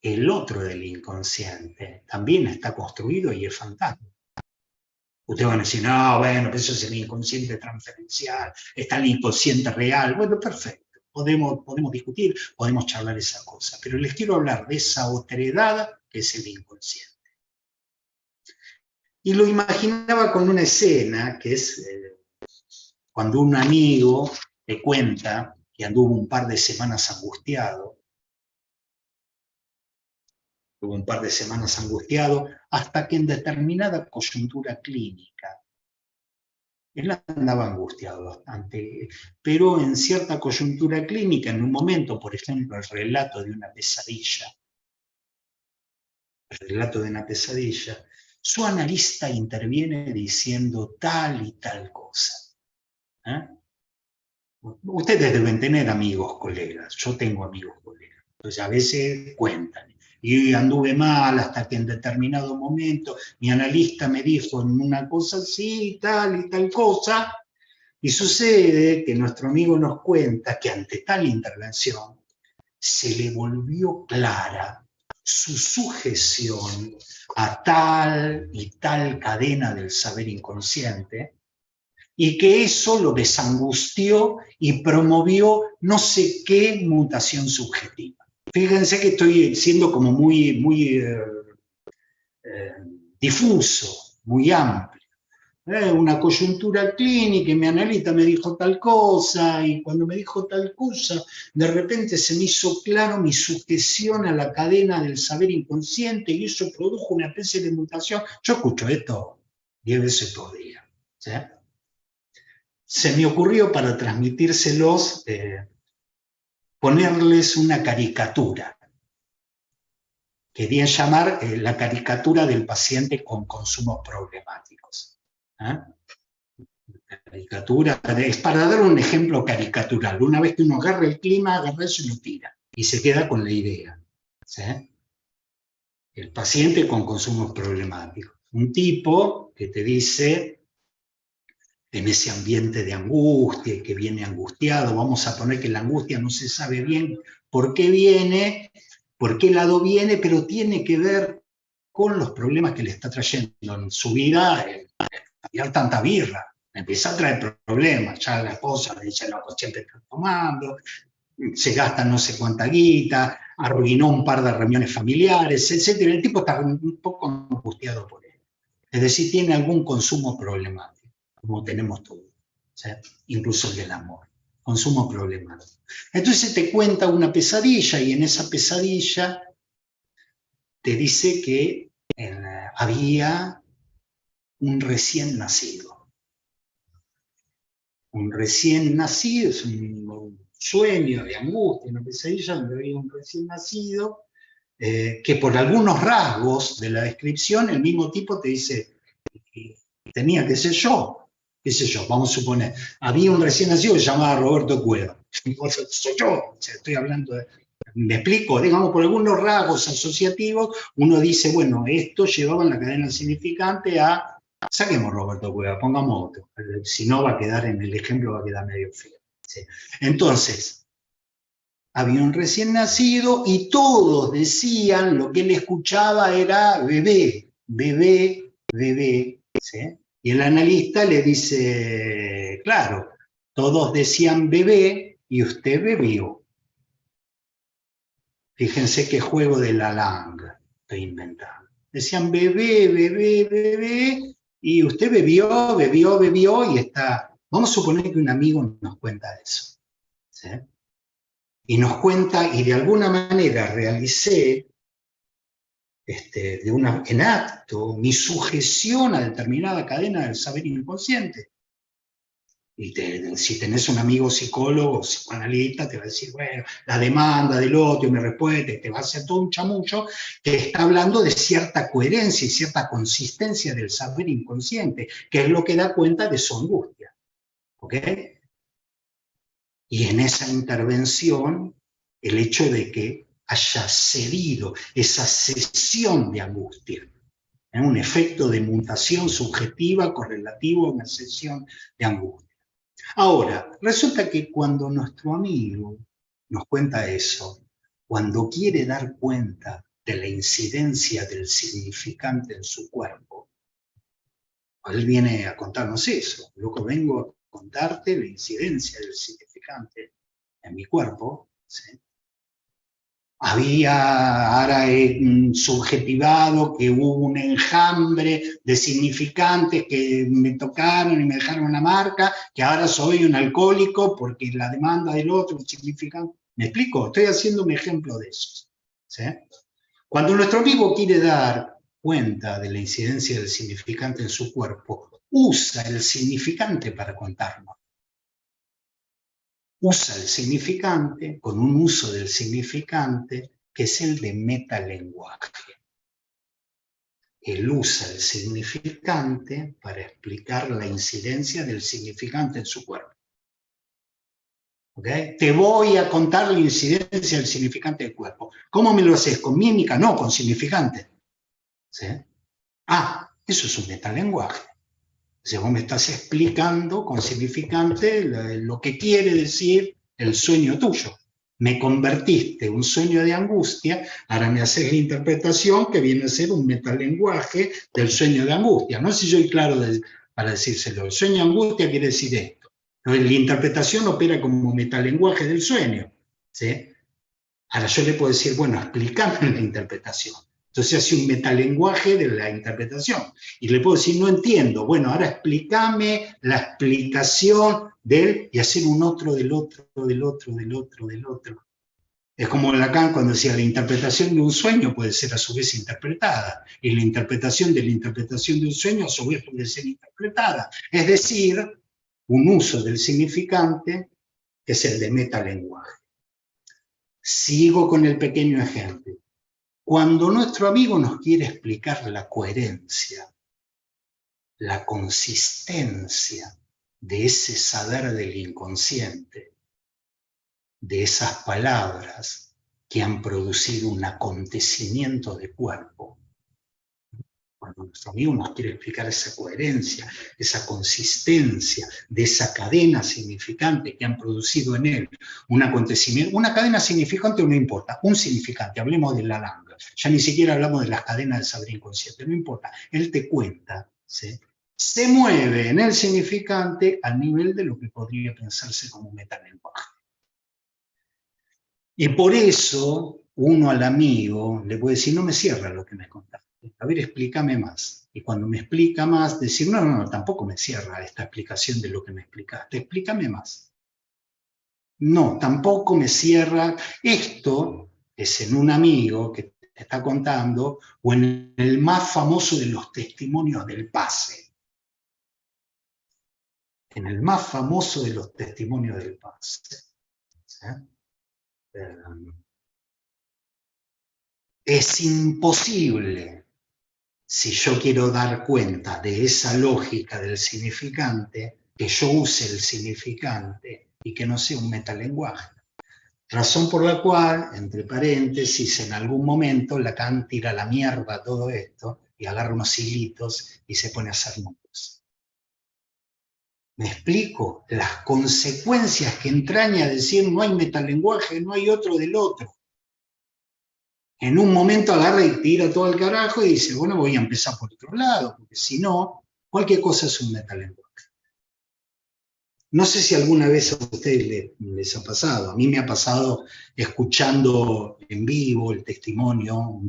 el otro del inconsciente también está construido y es fantasma. Ustedes van a decir, no, bueno, eso es el inconsciente transferencial, está el inconsciente real. Bueno, perfecto. Podemos discutir, podemos charlar esa cosa, pero les quiero hablar de esa otredad que es el inconsciente. Y lo imaginaba con una escena que es cuando un amigo te cuenta que anduvo un par de semanas angustiado, hasta que en determinada coyuntura clínica, él andaba angustiado bastante, pero en cierta coyuntura clínica, en un momento, por ejemplo, el relato de una pesadilla, su analista interviene diciendo tal y tal cosa. ¿Eh? Ustedes deben tener amigos, colegas. Yo tengo amigos, colegas. Entonces a veces cuentan. Y anduve mal hasta que en determinado momento mi analista me dijo en una cosa así, tal y tal cosa. Y sucede que nuestro amigo nos cuenta que ante tal intervención se le volvió clara su sujeción a tal y tal cadena del saber inconsciente, y que eso lo desangustió y promovió no sé qué mutación subjetiva. Fíjense que estoy siendo como muy difuso, muy amplio. Una coyuntura clínica y mi analista me dijo tal cosa, y cuando me dijo tal cosa, de repente se me hizo claro mi sujeción a la cadena del saber inconsciente y eso produjo una especie de mutación. Yo escucho esto 10 veces por día. ¿Sí? Se me ocurrió para transmitírselos ponerles una caricatura. Querían llamar la caricatura del paciente con consumos problemáticos. Caricatura, es para dar un ejemplo caricatural. Una vez que uno agarra el clima, agarra eso y lo tira. y se queda con la idea, ¿sí? El paciente con consumos problemáticos. Un tipo que te dice, en ese ambiente de angustia, que viene angustiado, vamos a poner que la angustia no se sabe bien por qué viene, por qué lado viene, pero tiene que ver con los problemas que le está trayendo en su vida, cambiar tanta birra. Empieza a traer problemas, ya la esposa le dice, loco, siempre está tomando, se gasta no sé cuánta guita, arruinó un par de reuniones familiares, etc. El tipo está un poco angustiado por él. Es decir, tiene algún consumo problemático, como tenemos todos, ¿sí? Incluso el del amor, consumo problemático. Entonces te cuenta una pesadilla y en esa pesadilla te dice que había un recién nacido. Un recién nacido es un sueño de angustia, una pesadilla donde había un recién nacido, que por algunos rasgos de la descripción el mismo tipo te dice, tenía que ser yo, qué sé yo, vamos a suponer, había un recién nacido que se llamaba Roberto Cueva, soy yo, o sea, estoy hablando de, me explico, digamos, por algunos rasgos asociativos, uno dice, bueno, esto llevaba en la cadena significante a, saquemos Roberto Cueva, pongamos otro, si no va a quedar en el ejemplo, va a quedar medio feo. ¿Sí? Entonces, había un recién nacido y todos decían, lo que él escuchaba era bebé, bebé, bebé, ¿sí? Y el analista le dice, claro, todos decían bebé y usted bebió. Fíjense qué juego de la langa estoy inventando. Decían bebé, bebé, bebé, y usted bebió, bebió, bebió, y está. Vamos a suponer que un amigo nos cuenta eso, ¿sí? Y nos cuenta, y de alguna manera realicé en acto mi sujeción a determinada cadena del saber inconsciente. Y si tenés un amigo psicólogo o psicoanalista, te va a decir, bueno, la demanda del otro, me respuesta, te va a hacer todo un chamullo que está hablando de cierta coherencia y cierta consistencia del saber inconsciente, que es lo que da cuenta de su angustia. ¿Ok? Y en esa intervención, el hecho de que haya cedido esa cesión de angustia, un efecto de mutación subjetiva correlativo a una cesión de angustia. Ahora, resulta que cuando nuestro amigo nos cuenta eso, cuando quiere dar cuenta de la incidencia del significante en su cuerpo, él viene a contarnos eso. Luego vengo a contarte la incidencia del significante en mi cuerpo, ¿sí? Ahora he subjetivado que hubo un enjambre de significantes que me tocaron y me dejaron una marca, que ahora soy un alcohólico porque la demanda del otro es significante. ¿Me explico? Estoy haciendo un ejemplo de eso, ¿sí? Cuando nuestro amigo quiere dar cuenta de la incidencia del significante en su cuerpo, usa el significante para contarnos. Usa el significante con un uso del significante que es el de metalenguaje. Él usa el significante para explicar la incidencia del significante en su cuerpo. ¿Okay? Te voy a contar la incidencia del significante del cuerpo. ¿Cómo me lo haces? ¿Con mímica? No, con significante. ¿Sí? Ah, eso es un metalenguaje. O sea, vos me estás explicando con significante lo que quiere decir el sueño tuyo. Me convertiste un sueño de angustia, ahora me haces la interpretación que viene a ser un metalenguaje del sueño de angustia. No sé si soy claro para decírselo. El sueño de angustia quiere decir esto. La interpretación opera como metalenguaje del sueño, ¿sí? Ahora yo le puedo decir, bueno, explícame la interpretación. Entonces hace un metalenguaje de la interpretación. Y le puedo decir, no entiendo. Bueno, ahora explícame la explicación del, y hacer un otro del otro, del otro, del otro, del otro. Es como Lacan cuando decía, la interpretación de un sueño puede ser a su vez interpretada. Y la interpretación de un sueño a su vez puede ser interpretada. Es decir, un uso del significante que es el de metalenguaje. Sigo con el pequeño ejemplo. Cuando nuestro amigo nos quiere explicar la coherencia, la consistencia de ese saber del inconsciente, de esas palabras, que han producido un acontecimiento de cuerpo. Cuando nuestro amigo nos quiere explicar esa coherencia, esa consistencia de esa cadena significante que han producido en él un acontecimiento, una cadena significante no importa, un significante, hablemos de la lambda, ya ni siquiera hablamos de las cadenas del saber inconsciente, no importa, él te cuenta, ¿sí? Se mueve en el significante al nivel de lo que podría pensarse como metalenguaje. Y por eso uno al amigo le puede decir, no me cierra lo que me contaste, a ver, explícame más. Y cuando me explica más, decir, no, tampoco me cierra esta explicación de lo que me explicaste, explícame más. No, tampoco me cierra. Esto es en un amigo que te está contando o en el más famoso de los testimonios del pase. En el más famoso de los testimonios del pase. Es imposible, si yo quiero dar cuenta de esa lógica del significante, que yo use el significante y que no sea un metalenguaje. Razón por la cual, entre paréntesis, en algún momento Lacan tira a la mierda todo esto y agarra unos hilitos y se pone a hacer números. ¿Me explico? Las consecuencias que entraña decir no hay metalenguaje, no hay otro del otro. En un momento agarra y tira todo el carajo y dice, bueno, voy a empezar por otro lado, porque si no, cualquier cosa es un metalenguaje. No sé si alguna vez a ustedes les ha pasado, a mí me ha pasado escuchando en vivo un testimonio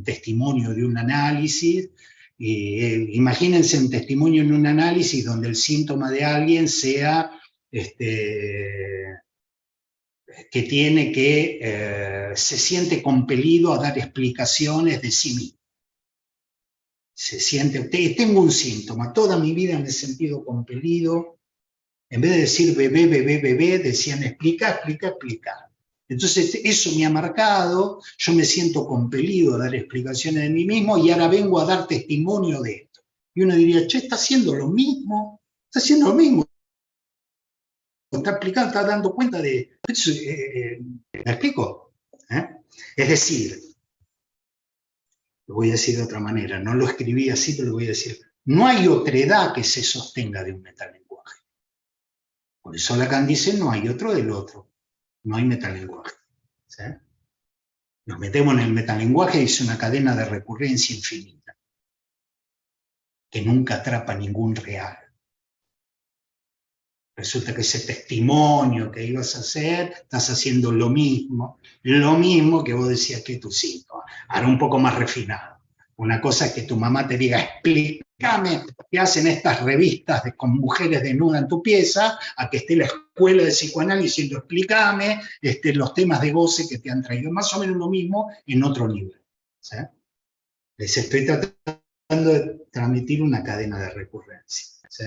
de un análisis. Imagínense un testimonio en un análisis donde el síntoma de alguien sea que tiene se siente compelido a dar explicaciones de sí mismo. Tengo un síntoma, toda mi vida me he sentido compelido, en vez de decir bebé, decían explica. Entonces eso me ha marcado, yo me siento compelido a dar explicaciones de mí mismo y ahora vengo a dar testimonio de esto. Y uno diría, che, está haciendo lo mismo, está explicando, está dando cuenta de... ¿Me explico? Es decir, lo voy a decir de otra manera, no lo escribí así, pero lo voy a decir, no hay otredad que se sostenga de un metalenguaje. Por eso Lacan dice, no hay otro del otro, no hay metalenguaje. ¿Sí? Nos metemos en el metalenguaje y es una cadena de recurrencia infinita, que nunca atrapa ningún real. Resulta que ese testimonio que ibas a hacer, estás haciendo lo mismo que vos decías que tu síntoma. Ahora un poco más refinado. Una cosa es que tu mamá te diga, explícame qué hacen estas revistas con mujeres desnudas en tu pieza, a que esté la escuela de psicoanálisis diciendo, explícame los temas de goce que te han traído. Más o menos lo mismo en otro nivel. ¿Sí? Les estoy tratando de transmitir una cadena de recurrencia. ¿Sí?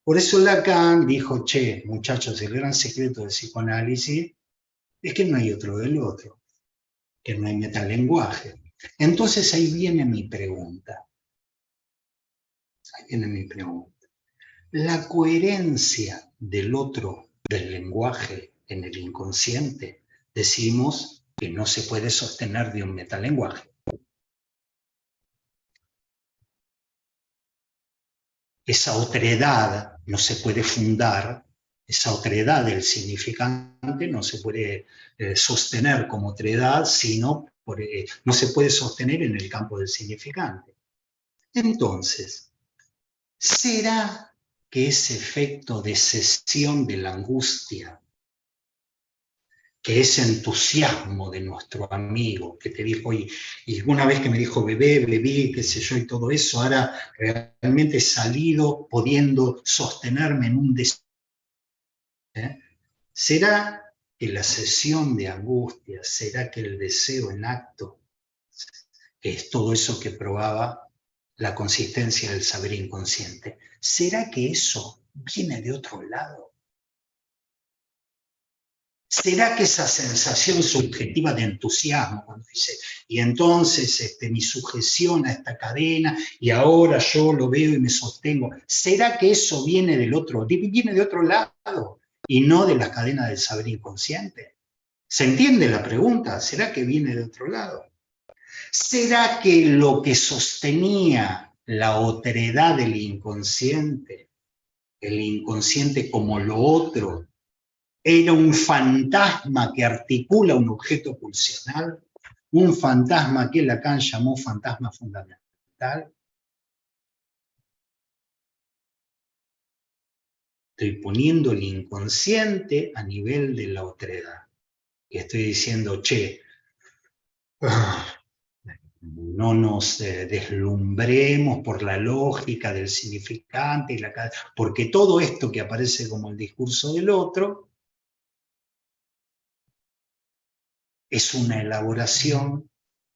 Por eso Lacan dijo, che, muchachos, el gran secreto del psicoanálisis es que no hay otro del otro, que no hay metalenguaje. Entonces ahí viene mi pregunta. La coherencia del otro, del lenguaje en el inconsciente, decimos que no se puede sostener de un metalenguaje. Esa otredad no se puede fundar, esa otredad del significante no se puede sostener como otredad, sino no se puede sostener en el campo del significante. Entonces, ¿será que ese efecto de cesión de la angustia, que ese entusiasmo de nuestro amigo que te dijo, y una vez que me dijo bebí, qué sé yo, y todo eso, ahora realmente he salido pudiendo sostenerme en un deseo? ¿Será que la cesión de angustia, será que el deseo en acto, que es todo eso que probaba la consistencia del saber inconsciente, será que eso viene de otro lado? ¿Será que esa sensación subjetiva de entusiasmo, cuando dice, y entonces mi sujeción a esta cadena, y ahora yo lo veo y me sostengo, ¿será que eso viene del otro, viene de otro lado y no de la cadena del saber inconsciente? ¿Se entiende la pregunta? ¿Será que viene de otro lado? ¿Será que lo que sostenía la otredad del inconsciente, el inconsciente como lo otro, era un fantasma que articula un objeto pulsional? Un fantasma que Lacan llamó fantasma fundamental. Estoy poniendo el inconsciente a nivel de la otredad. Y estoy diciendo, che, no nos deslumbremos por la lógica del significante, y porque todo esto que aparece como el discurso del otro es una elaboración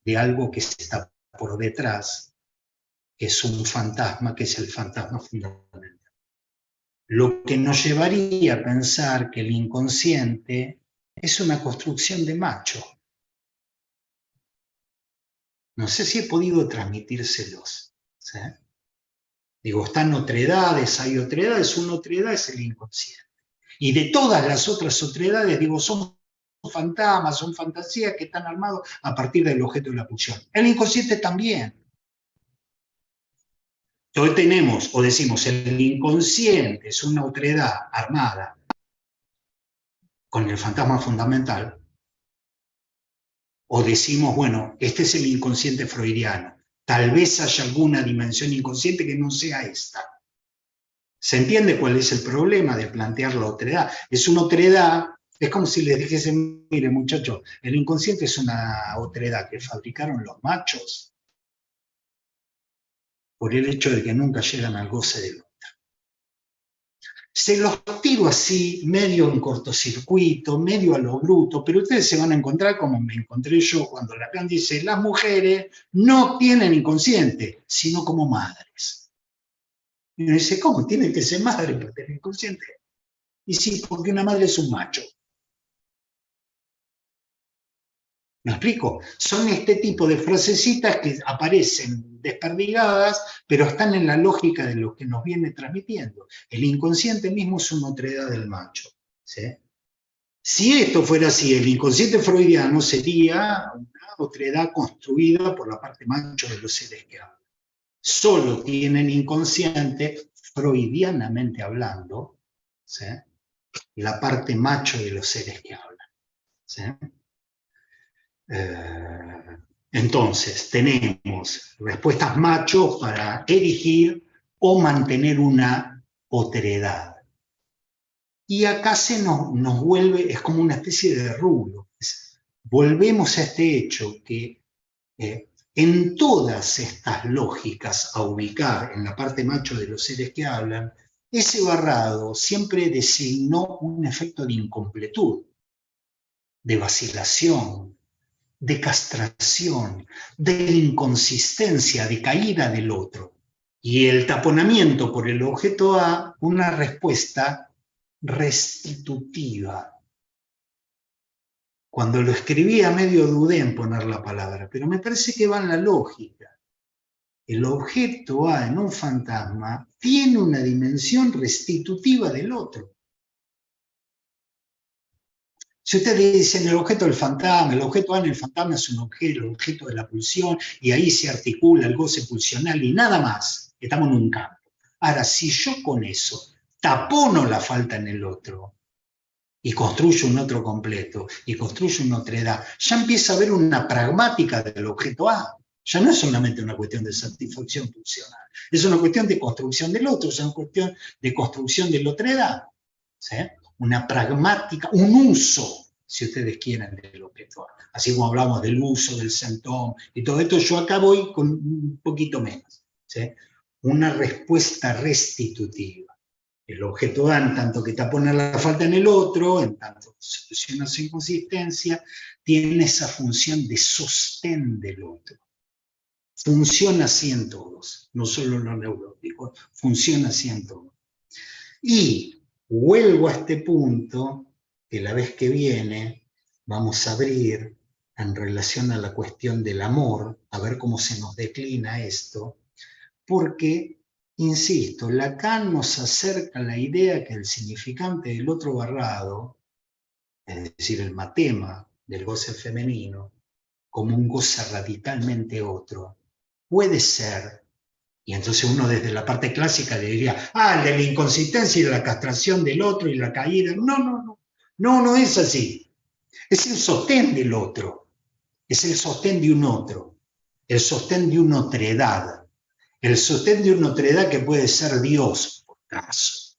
de algo que está por detrás, que es un fantasma, que es el fantasma fundamental. Lo que nos llevaría a pensar que el inconsciente es una construcción de macho. No sé si he podido transmitírselos, ¿sí? Digo, están otredades, hay otredades, una otredad es el inconsciente. Y de todas las otras otredades, digo, son fantasmas, son fantasías que están armados a partir del objeto de la pulsión. El inconsciente también. Entonces tenemos, o decimos, el inconsciente es una otredad armada con el fantasma fundamental, o decimos, bueno, este es el inconsciente freudiano. Tal vez haya alguna dimensión inconsciente que no sea esta. ¿Se entiende cuál es el problema de plantear la otredad? Es una otredad, es como si les dijesen, mire muchachos, el inconsciente es una otredad que fabricaron los machos por el hecho de que nunca llegan al goce del otro. Se los tiro así, medio en cortocircuito, medio a lo bruto, pero ustedes se van a encontrar como me encontré yo cuando Lacan dice, las mujeres no tienen inconsciente, sino como madres. Y uno dice, ¿cómo? Tienen que ser madres para tener inconsciente. Y sí, porque una madre es un macho. ¿Me explico? Son este tipo de frasecitas que aparecen desperdigadas, pero están en la lógica de lo que nos viene transmitiendo. El inconsciente mismo es una otredad del macho, ¿sí? Si esto fuera así, el inconsciente freudiano sería una otredad construida por la parte macho de los seres que hablan. Solo tienen inconsciente, freudianamente hablando, ¿sí?, la parte macho de los seres que hablan, ¿sí? Entonces, tenemos respuestas macho para erigir o mantener una otredad. Y acá nos vuelve, es como una especie de rulo. Volvemos a este hecho que en todas estas lógicas a ubicar en la parte macho de los seres que hablan, ese barrado siempre designó un efecto de incompletud, de vacilación, de castración, de inconsistencia, de caída del otro. Y el taponamiento por el objeto A, una respuesta restitutiva. Cuando lo escribía medio dudé en poner la palabra, pero me parece que va en la lógica. El objeto A en un fantasma tiene una dimensión restitutiva del otro. Si ustedes dicen el objeto del fantasma, el objeto A en el fantasma es un objeto, el objeto de la pulsión, y ahí se articula el goce pulsional y nada más, estamos en un campo. Ahora, si yo con eso tapono la falta en el otro y construyo un otro completo y construyo una otredad, ya empieza a haber una pragmática del objeto A. Ya no es solamente una cuestión de satisfacción pulsional, es una cuestión de construcción del otro, es una cuestión de construcción de la otredad, ¿sí? Una pragmática, un uso, si ustedes quieren, del objeto A. Así como hablamos del uso, del sentón y todo esto, yo acá voy con un poquito menos, ¿sí? Una respuesta restitutiva. El objeto A, en tanto que tapona la falta en el otro, en tanto que soluciona su inconsistencia, tiene esa función de sostén del otro. Funciona así en todos, no solo en los neuróticos, funciona así en todos. Y vuelvo a este punto, que la vez que viene vamos a abrir en relación a la cuestión del amor, a ver cómo se nos declina esto, porque, insisto, Lacan nos acerca la idea que el significante del otro barrado es decir, el matema del goce femenino, como un goce radicalmente otro, puede ser, y entonces uno desde la parte clásica le diría, el de la inconsistencia y la castración del otro y la caída. No, no, no, no es así. Es el sostén del otro, es el sostén de un otro, el sostén de una otredad, el sostén de una otredad que puede ser Dios, por caso,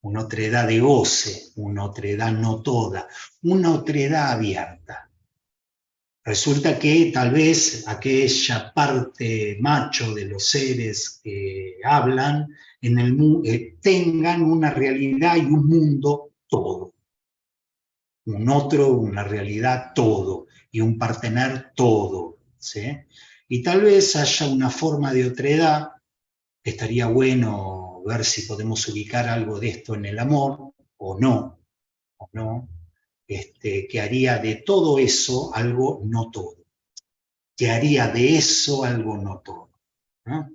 una otredad de goce, una otredad no toda, una otredad abierta. Resulta que tal vez aquella parte macho de los seres que hablan tengan una realidad y un mundo todo. Un otro, una realidad todo, y un partener todo, ¿sí? Y tal vez haya una forma de otredad, estaría bueno ver si podemos ubicar algo de esto en el amor, o no, que haría de todo eso algo no todo, que haría de eso algo no todo, ¿no?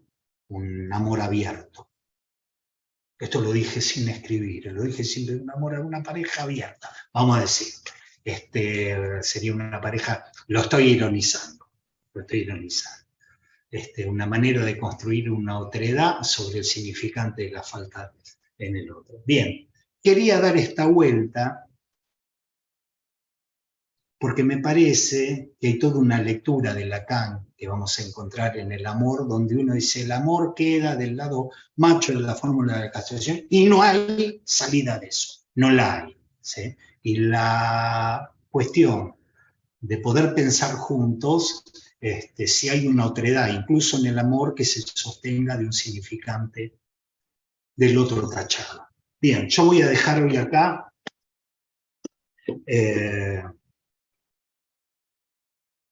Un amor abierto. Esto lo dije sin escribir, lo dije sin un amor a una pareja abierta, vamos a decir. Sería una pareja, lo estoy ironizando. Una manera de construir una otredad sobre el significante de la falta en el otro. Bien, quería dar esta vuelta porque me parece que hay toda una lectura de Lacan que vamos a encontrar en el amor, donde uno dice el amor queda del lado macho de la fórmula de castración y no hay salida de eso, no la hay, ¿sí? Y la cuestión de poder pensar juntos, si hay una otredad, incluso en el amor, que se sostenga de un significante del otro tachado. Bien, yo voy a dejar hoy acá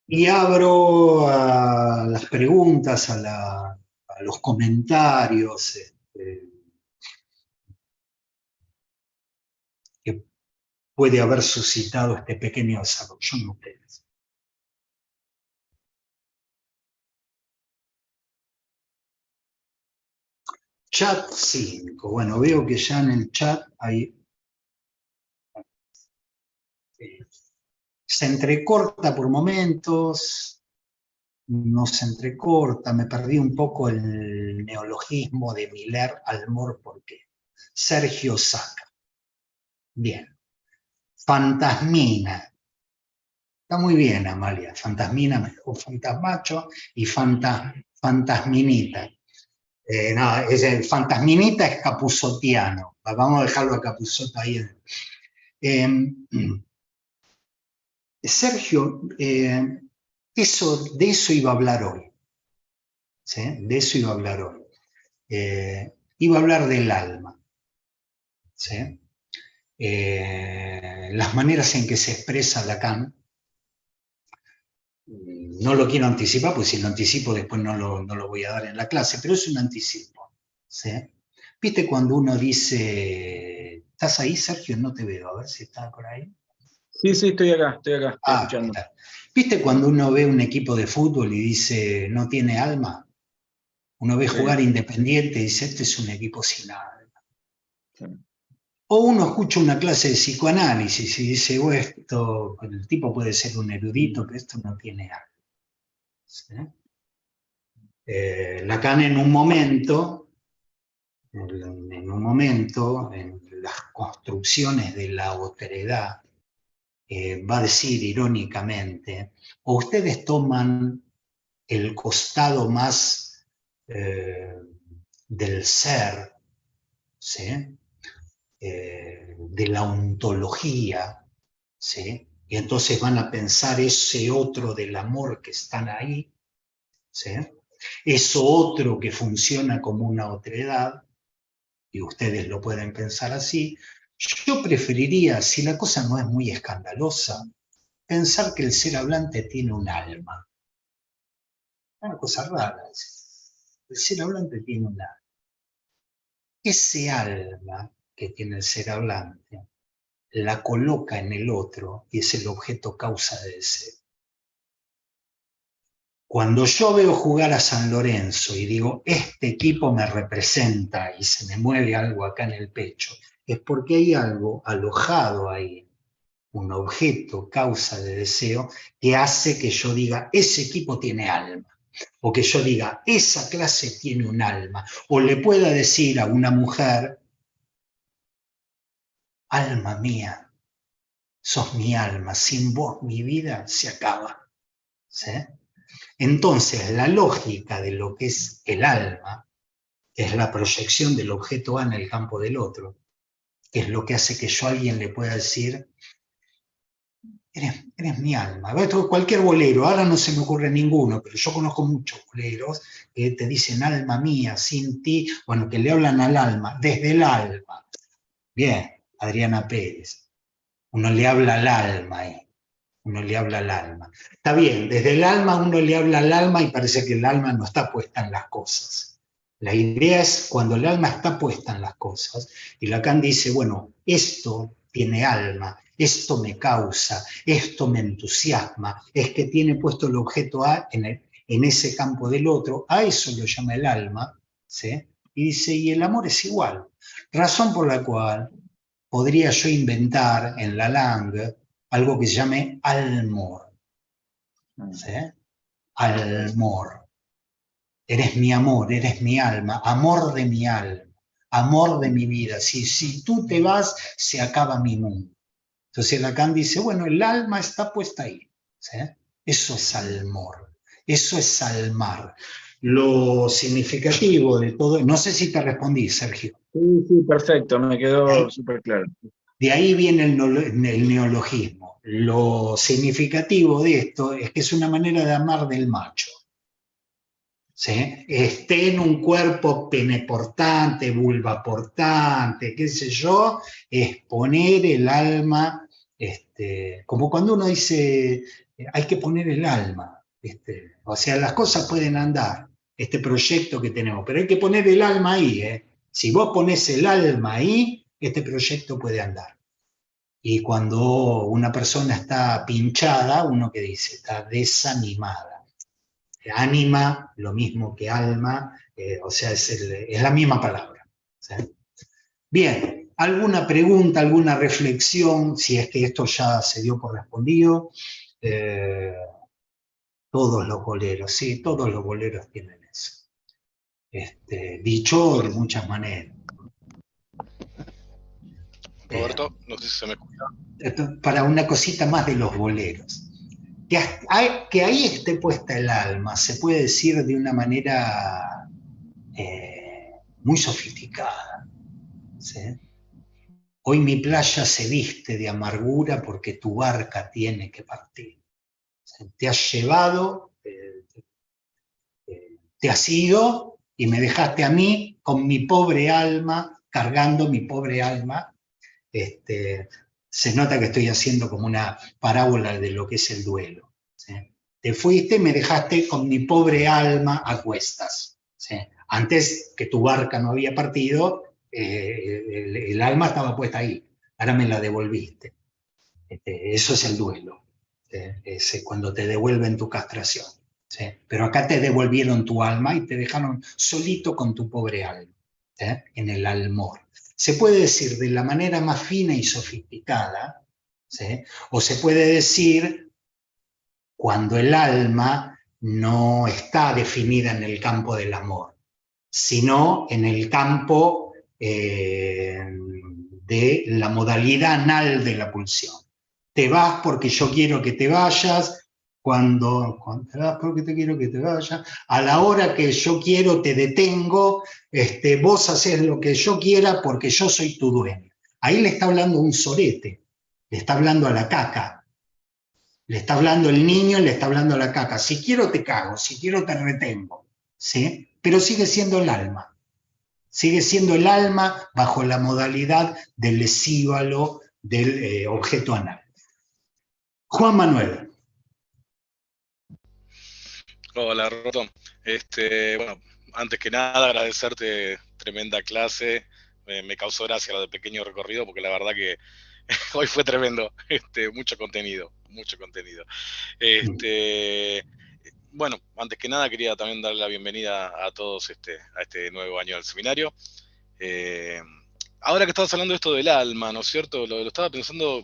y abro a las preguntas, a los comentarios que puede haber suscitado este pequeño desarrollo en ustedes. Chat 5. Bueno, veo que ya en el chat hay... se entrecorta por momentos, no se entrecorta, me perdí un poco el neologismo de Miller Almor, ¿por qué? Sergio Saca. Bien. Fantasmina. Está muy bien, Amalia. Fantasmina o fantasmacho y fantasminita. No, el fantasminita es capuzotiano. Vamos a dejarlo a Capusotto ahí. Sergio, de eso iba a hablar hoy. ¿Sí? De eso iba a hablar hoy. Iba a hablar del alma. ¿Sí? Las maneras en que se expresa Lacan. No lo quiero anticipar, porque si lo anticipo después no lo voy a dar en la clase, pero es un anticipo. ¿Sí? ¿Viste cuando uno dice, ¿estás ahí, Sergio? No te veo, a ver si estás por ahí. Sí, estoy acá, estoy escuchando. Mira. ¿Viste cuando uno ve un equipo de fútbol y dice, no tiene alma? Uno ve jugar Independiente y dice, este es un equipo sin alma. Sí. O uno escucha una clase de psicoanálisis y dice, el tipo puede ser un erudito, pero esto no tiene alma. ¿Sí? Lacan en un momento, en las construcciones de la otredad, va a decir irónicamente, o ustedes toman el costado más del ser, ¿sí? De la ontología, ¿sí? Y entonces van a pensar ese otro del amor que están ahí, ¿sí? Eso otro que funciona como una otredad, y ustedes lo pueden pensar así. Yo preferiría, si la cosa no es muy escandalosa, pensar que el ser hablante tiene un alma. Una cosa rara. El ser hablante tiene un alma. Ese alma que tiene el ser hablante la coloca en el otro y es el objeto causa de deseo. Cuando yo veo jugar a San Lorenzo y digo, este equipo me representa y se me mueve algo acá en el pecho, es porque hay algo alojado ahí un objeto, causa de deseo, que hace que yo diga, ese equipo tiene alma. O que yo diga, esa clase tiene un alma. O le pueda decir a una mujer, alma mía, sos mi alma, sin vos mi vida se acaba. ¿Sí? Entonces, la lógica de lo que es el alma es la proyección del objeto A en el campo del otro, que es lo que hace que yo a alguien le pueda decir, eres mi alma. Cualquier bolero, ahora no se me ocurre ninguno, pero yo conozco muchos boleros que te dicen alma mía, sin ti, bueno, que le hablan al alma, desde el alma. Bien, Adriana Pérez, uno le habla al alma ahí. Uno le habla al alma. Está bien, desde el alma uno le habla al alma y parece que el alma no está puesta en las cosas. La idea es cuando el alma está puesta en las cosas, y Lacan dice, bueno, esto tiene alma, esto me causa, esto me entusiasma, es que tiene puesto el objeto A en ese campo del otro, a eso lo llama el alma, ¿sí? Y dice, y el amor es igual. Razón por la cual podría yo inventar en la Langue algo que se llame almor. ¿Sí? Almor. Eres mi amor, eres mi alma, amor de mi alma, amor de mi vida. Si tú te vas, se acaba mi mundo. Entonces Lacan dice, bueno, el alma está puesta ahí. ¿Sí? Eso es almor, eso es almar. Lo significativo de todo, no sé si te respondí, Sergio. Sí, sí, perfecto, me quedó súper claro. De ahí viene el neologismo. Lo significativo de esto es que es una manera de amar del macho. ¿Sí? Esté en un cuerpo peneportante, vulva portante, qué sé yo, es poner el alma, como cuando uno dice, hay que poner el alma. O sea, las cosas pueden andar, este proyecto que tenemos, pero hay que poner el alma ahí. Si vos pones el alma ahí, este proyecto puede andar. Y cuando una persona está pinchada, uno que dice, está desanimada. Ánima, lo mismo que alma, o sea, es la misma palabra. ¿Sí? Bien, ¿alguna pregunta, alguna reflexión? Si es que esto ya se dio por respondido. Todos los boleros, sí, todos los boleros tienen eso. Dicho de muchas maneras. Roberto, no sé si se me escucha. Para una cosita más de los boleros. Que ahí esté puesta el alma, se puede decir de una manera muy sofisticada. ¿Sí? Hoy mi playa se viste de amargura porque tu barca tiene que partir. ¿Sí? Te has llevado, te has ido y me dejaste a mí con mi pobre alma, cargando mi pobre alma. Se nota que estoy haciendo como una parábola de lo que es el duelo. ¿Sí? Te fuiste y me dejaste con mi pobre alma a cuestas. ¿Sí? Antes que tu barca no había partido, el alma estaba puesta ahí. Ahora me la devolviste. Eso es el duelo. Es cuando te devuelven tu castración. ¿Sí? Pero acá te devolvieron tu alma y te dejaron solito con tu pobre alma. ¿Sí? En el almor. Se puede decir de la manera más fina y sofisticada, ¿sí? O se puede decir cuando el alma no está definida en el campo del amor, sino en el campo de la modalidad anal de la pulsión. Te vas porque yo quiero que te vayas, cuando te vas porque te quiero que te vayas, a la hora que yo quiero te detengo, vos haces lo que yo quiera porque yo soy tu dueño. Ahí le está hablando un sorete, le está hablando a la caca, le está hablando el niño, le está hablando a la caca. Si quiero te cago, si quiero te retengo, ¿sí? Pero sigue siendo el alma. Sigue siendo el alma bajo la modalidad del lesívalo del objeto anal. Juan Manuel. Hola, Roberto. Bueno, antes que nada agradecerte, tremenda clase. Me causó gracia lo de pequeño recorrido porque la verdad que hoy fue tremendo. Mucho contenido, mucho contenido. Bueno, antes que nada quería también darle la bienvenida a todos a este nuevo año del seminario. Ahora que estabas hablando de esto del alma, ¿no es cierto? Lo estaba pensando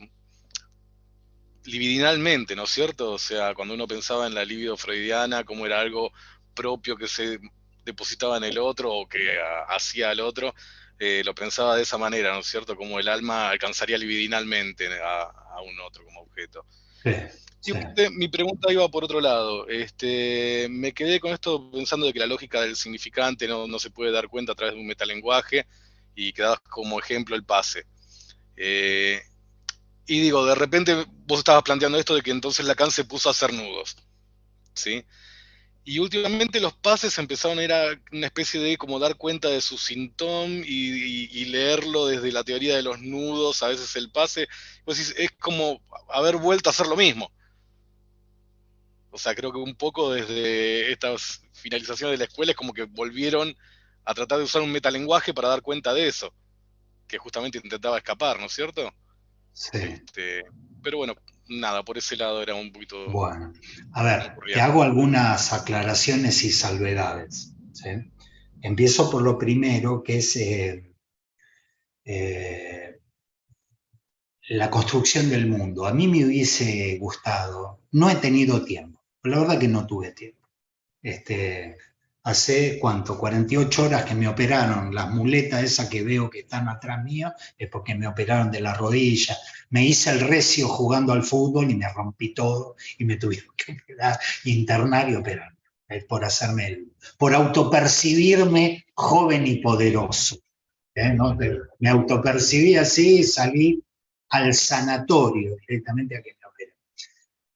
libidinalmente, ¿no es cierto? O sea, cuando uno pensaba en la libido freudiana, como era algo propio que se depositaba en el otro o que hacía al otro, lo pensaba de esa manera, ¿no es cierto? Como el alma alcanzaría libidinalmente a un otro como objeto. Sí, Y sí. mi pregunta iba por otro lado. Me quedé con esto pensando de que la lógica del significante no se puede dar cuenta a través de un metalenguaje, y que dabas como ejemplo el pase. Y digo, de repente vos estabas planteando esto de que entonces Lacan se puso a hacer nudos, ¿sí? Y últimamente los pases empezaron a ir a una especie de como dar cuenta de su síntoma y leerlo desde la teoría de los nudos, a veces el pase. Pues es como haber vuelto a hacer lo mismo. O sea, creo que un poco desde estas finalizaciones de la escuela es como que volvieron a tratar de usar un metalenguaje para dar cuenta de eso, que justamente intentaba escapar, ¿no es cierto? Sí. Pero bueno, nada, por ese lado era un poquito, Bueno, a me ver, te ocurría. hago algunas aclaraciones y salvedades, ¿sí? Empiezo por lo primero, que es eh, la construcción del mundo. A mí me hubiese gustado, no he tenido tiempo, la verdad que no tuve tiempo. Hace cuánto, 48 horas que me operaron, las muletas esas que veo que están atrás mío, es porque me operaron de la rodilla, me hice el recio jugando al fútbol y me rompí todo y me tuvieron que operar, internar y operar, por autopercibirme joven y poderoso. ¿No? Me autopercibí así y salí al sanatorio directamente a que me operen.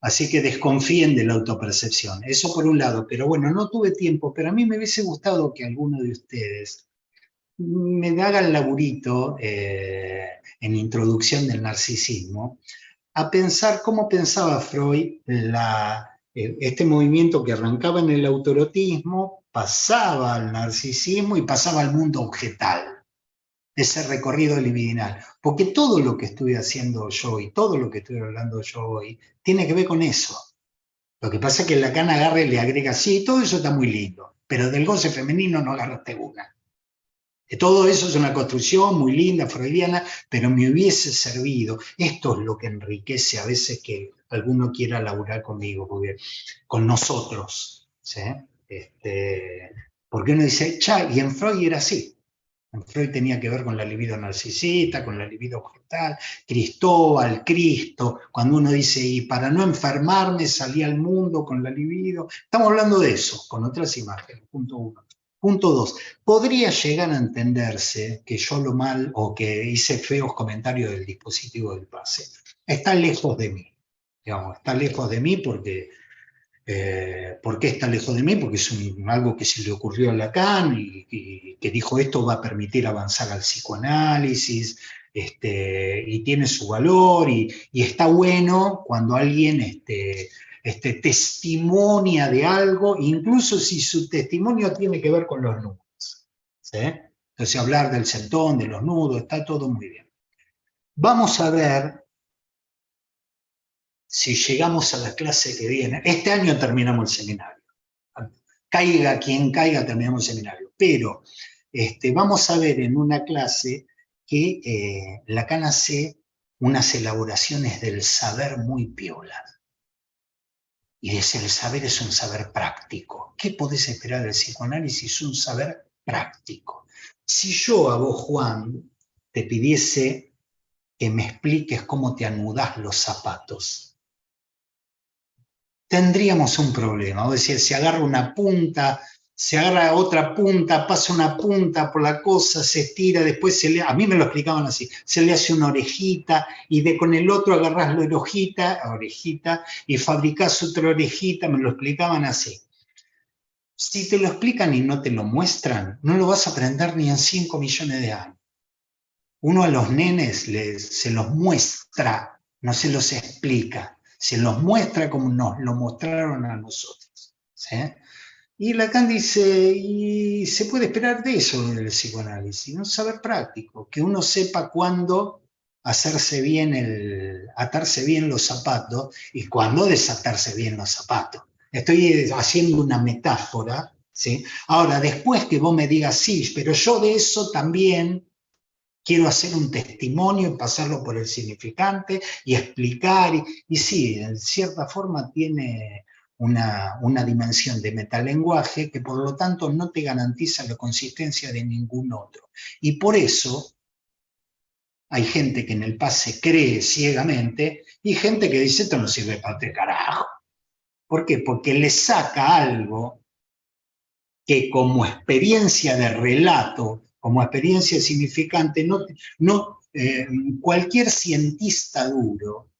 Así que desconfíen de la autopercepción. Eso por un lado, pero bueno, no tuve tiempo, pero a mí me hubiese gustado que alguno de ustedes me haga el laburito en introducción del narcisismo, a pensar cómo pensaba Freud este movimiento que arrancaba en el autoerotismo, pasaba al narcisismo y pasaba al mundo objetal, ese recorrido libidinal. Porque todo lo que estoy haciendo yo y todo lo que estoy hablando yo hoy tiene que ver con eso. Lo que pasa es que Lacan agarra y le agrega, sí, todo eso está muy lindo, pero del goce femenino no agarraste una. Todo eso es una construcción muy linda, freudiana, pero me hubiese servido. Esto es lo que enriquece a veces que alguno quiera laburar conmigo, porque, con nosotros. ¿Sí? Porque uno dice, cha, y en Freud era así. Freud tenía que ver con la libido narcisista, con la libido objetal, Cristóbal, Cristo, cuando uno dice, y para no enfermarme salí al mundo con la libido. Estamos hablando de eso, con otras imágenes, punto uno. Punto dos, podría llegar a entenderse que yo lo mal o que hice feos comentarios del dispositivo del pase. Está lejos de mí, digamos, está lejos de mí porque ¿por qué está lejos de mí? Porque es algo que se le ocurrió a Lacan y que dijo esto va a permitir avanzar al psicoanálisis, y tiene su valor y está bueno cuando alguien testimonia de algo, incluso si su testimonio tiene que ver con los nudos. ¿Sí? Entonces hablar del sentón, de los nudos, está todo muy bien. Vamos a ver si llegamos a la clase que viene. Este año terminamos el seminario. Caiga quien caiga, terminamos el seminario. Pero vamos a ver en una clase que Lacan hace unas elaboraciones del saber muy piola. Y dice, el saber es un saber práctico. ¿Qué podés esperar del psicoanálisis? Un saber práctico. Si yo a vos, Juan, te pidiese que me expliques cómo te anudás los zapatos, tendríamos un problema. Es decir, se agarra una punta, se agarra otra punta, pasa una punta por la cosa, se estira, después a mí me lo explicaban así, se le hace una orejita y con el otro agarrás la orejita y fabricás otra orejita, me lo explicaban así. Si te lo explican y no te lo muestran, no lo vas a aprender ni en 5 millones de años. Uno a los nenes se los muestra, no se los explica. Se los muestra como nos lo mostraron a nosotros. ¿Sí? Y Lacan dice, y se puede esperar de eso en el psicoanálisis, un saber práctico, que uno sepa cuándo atarse bien los zapatos y cuándo desatarse bien los zapatos. Estoy haciendo una metáfora, ¿sí? Ahora, después que vos me digas, sí, pero yo de eso también quiero hacer un testimonio y pasarlo por el significante y explicar, y sí, en cierta forma tiene una dimensión de metalenguaje que por lo tanto no te garantiza la consistencia de ningún otro. Y por eso hay gente que en el pase cree ciegamente y gente que dice, esto no sirve para este carajo. ¿Por qué? Porque le saca algo que como experiencia de relato, como experiencia significante, cualquier cientista duro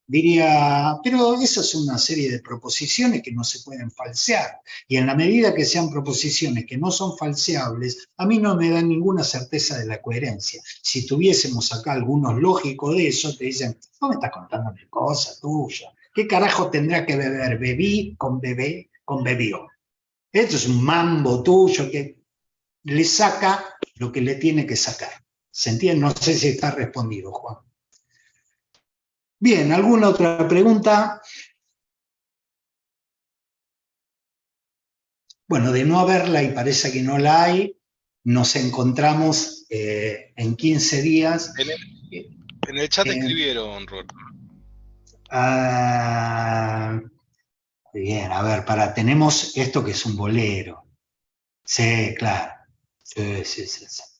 diría, pero eso es una serie de proposiciones que no se pueden falsear, y en la medida que sean proposiciones que no son falseables, a mí no me dan ninguna certeza de la coherencia. Si tuviésemos acá algunos lógicos de eso, te dicen, no me estás contando una cosa tuya, ¿qué carajo tendrá que ver bebí con bebé con bebió? Esto es un mambo tuyo que le saca lo que le tiene que sacar. ¿Se entiende? No sé si está respondido, Juan. Bien, ¿alguna otra pregunta? Bueno, de no haberla, y parece que no la hay, nos encontramos en 15 días. En el chat escribieron, Roberto. Bien, a ver, tenemos esto que es un bolero. Sí, claro. Sí.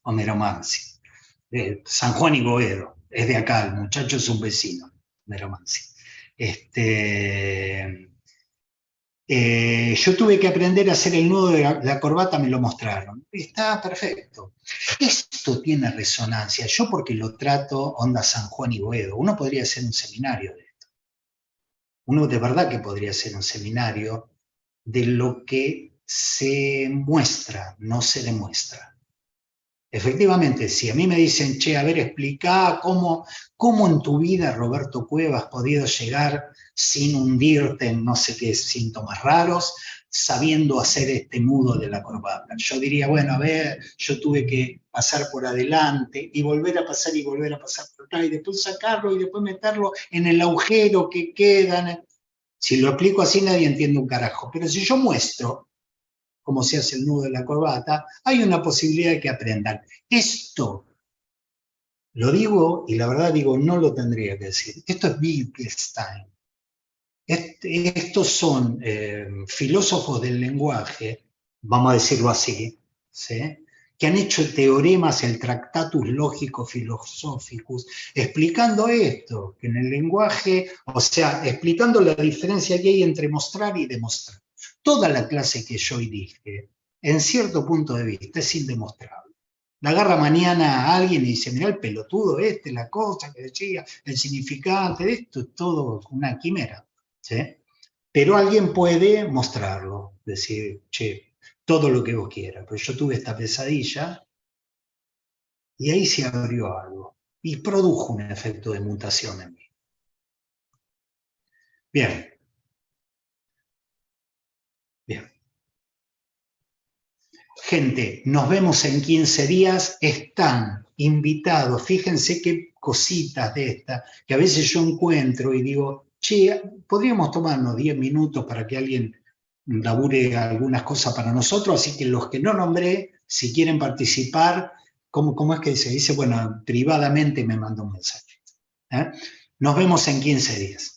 Homero Mansi. San Juan y Boedo. Es de acá, el muchacho es un vecino. Homero Mansi. Yo tuve que aprender a hacer el nudo de la corbata, me lo mostraron. Está perfecto. Esto tiene resonancia. Yo porque lo trato onda San Juan y Boedo. Uno podría hacer un seminario de esto. Uno de verdad que podría hacer un seminario de lo que se muestra, no se demuestra. Efectivamente, si a mí me dicen, che, a ver, explica cómo en tu vida, Roberto Cueva, has podido llegar sin hundirte en no sé qué síntomas raros, sabiendo hacer este nudo de la corbata. Yo diría, bueno, a ver, yo tuve que pasar por adelante y volver a pasar por atrás y después sacarlo y después meterlo en el agujero que queda. Si lo explico así nadie entiende un carajo, pero si yo muestro cómo se hace el nudo de la corbata, hay una posibilidad de que aprendan. Esto, lo digo, y la verdad digo, no lo tendría que decir. Esto es Wittgenstein. Estos son filósofos del lenguaje, vamos a decirlo así, ¿sí?, que han hecho teoremas, el Tractatus Logicus Philosophicus, explicando esto, que en el lenguaje, o sea, explicando la diferencia que hay entre mostrar y demostrar. Toda la clase que yo hoy dije, en cierto punto de vista, es indemostrable. La agarra mañana a alguien y dice, mirá el pelotudo la cosa que decía, el significante, esto es todo una quimera, ¿sí? Pero alguien puede mostrarlo, decir, che, todo lo que vos quieras, pero yo tuve esta pesadilla y ahí se abrió algo y produjo un efecto de mutación en mí. Bien. Gente, nos vemos en 15 días, están invitados, fíjense qué cositas de estas, que a veces yo encuentro y digo, che, podríamos tomarnos 10 minutos para que alguien labure algunas cosas para nosotros, así que los que no nombré, si quieren participar, ¿cómo es que se dice? Bueno, privadamente me manda un mensaje. Nos vemos en 15 días.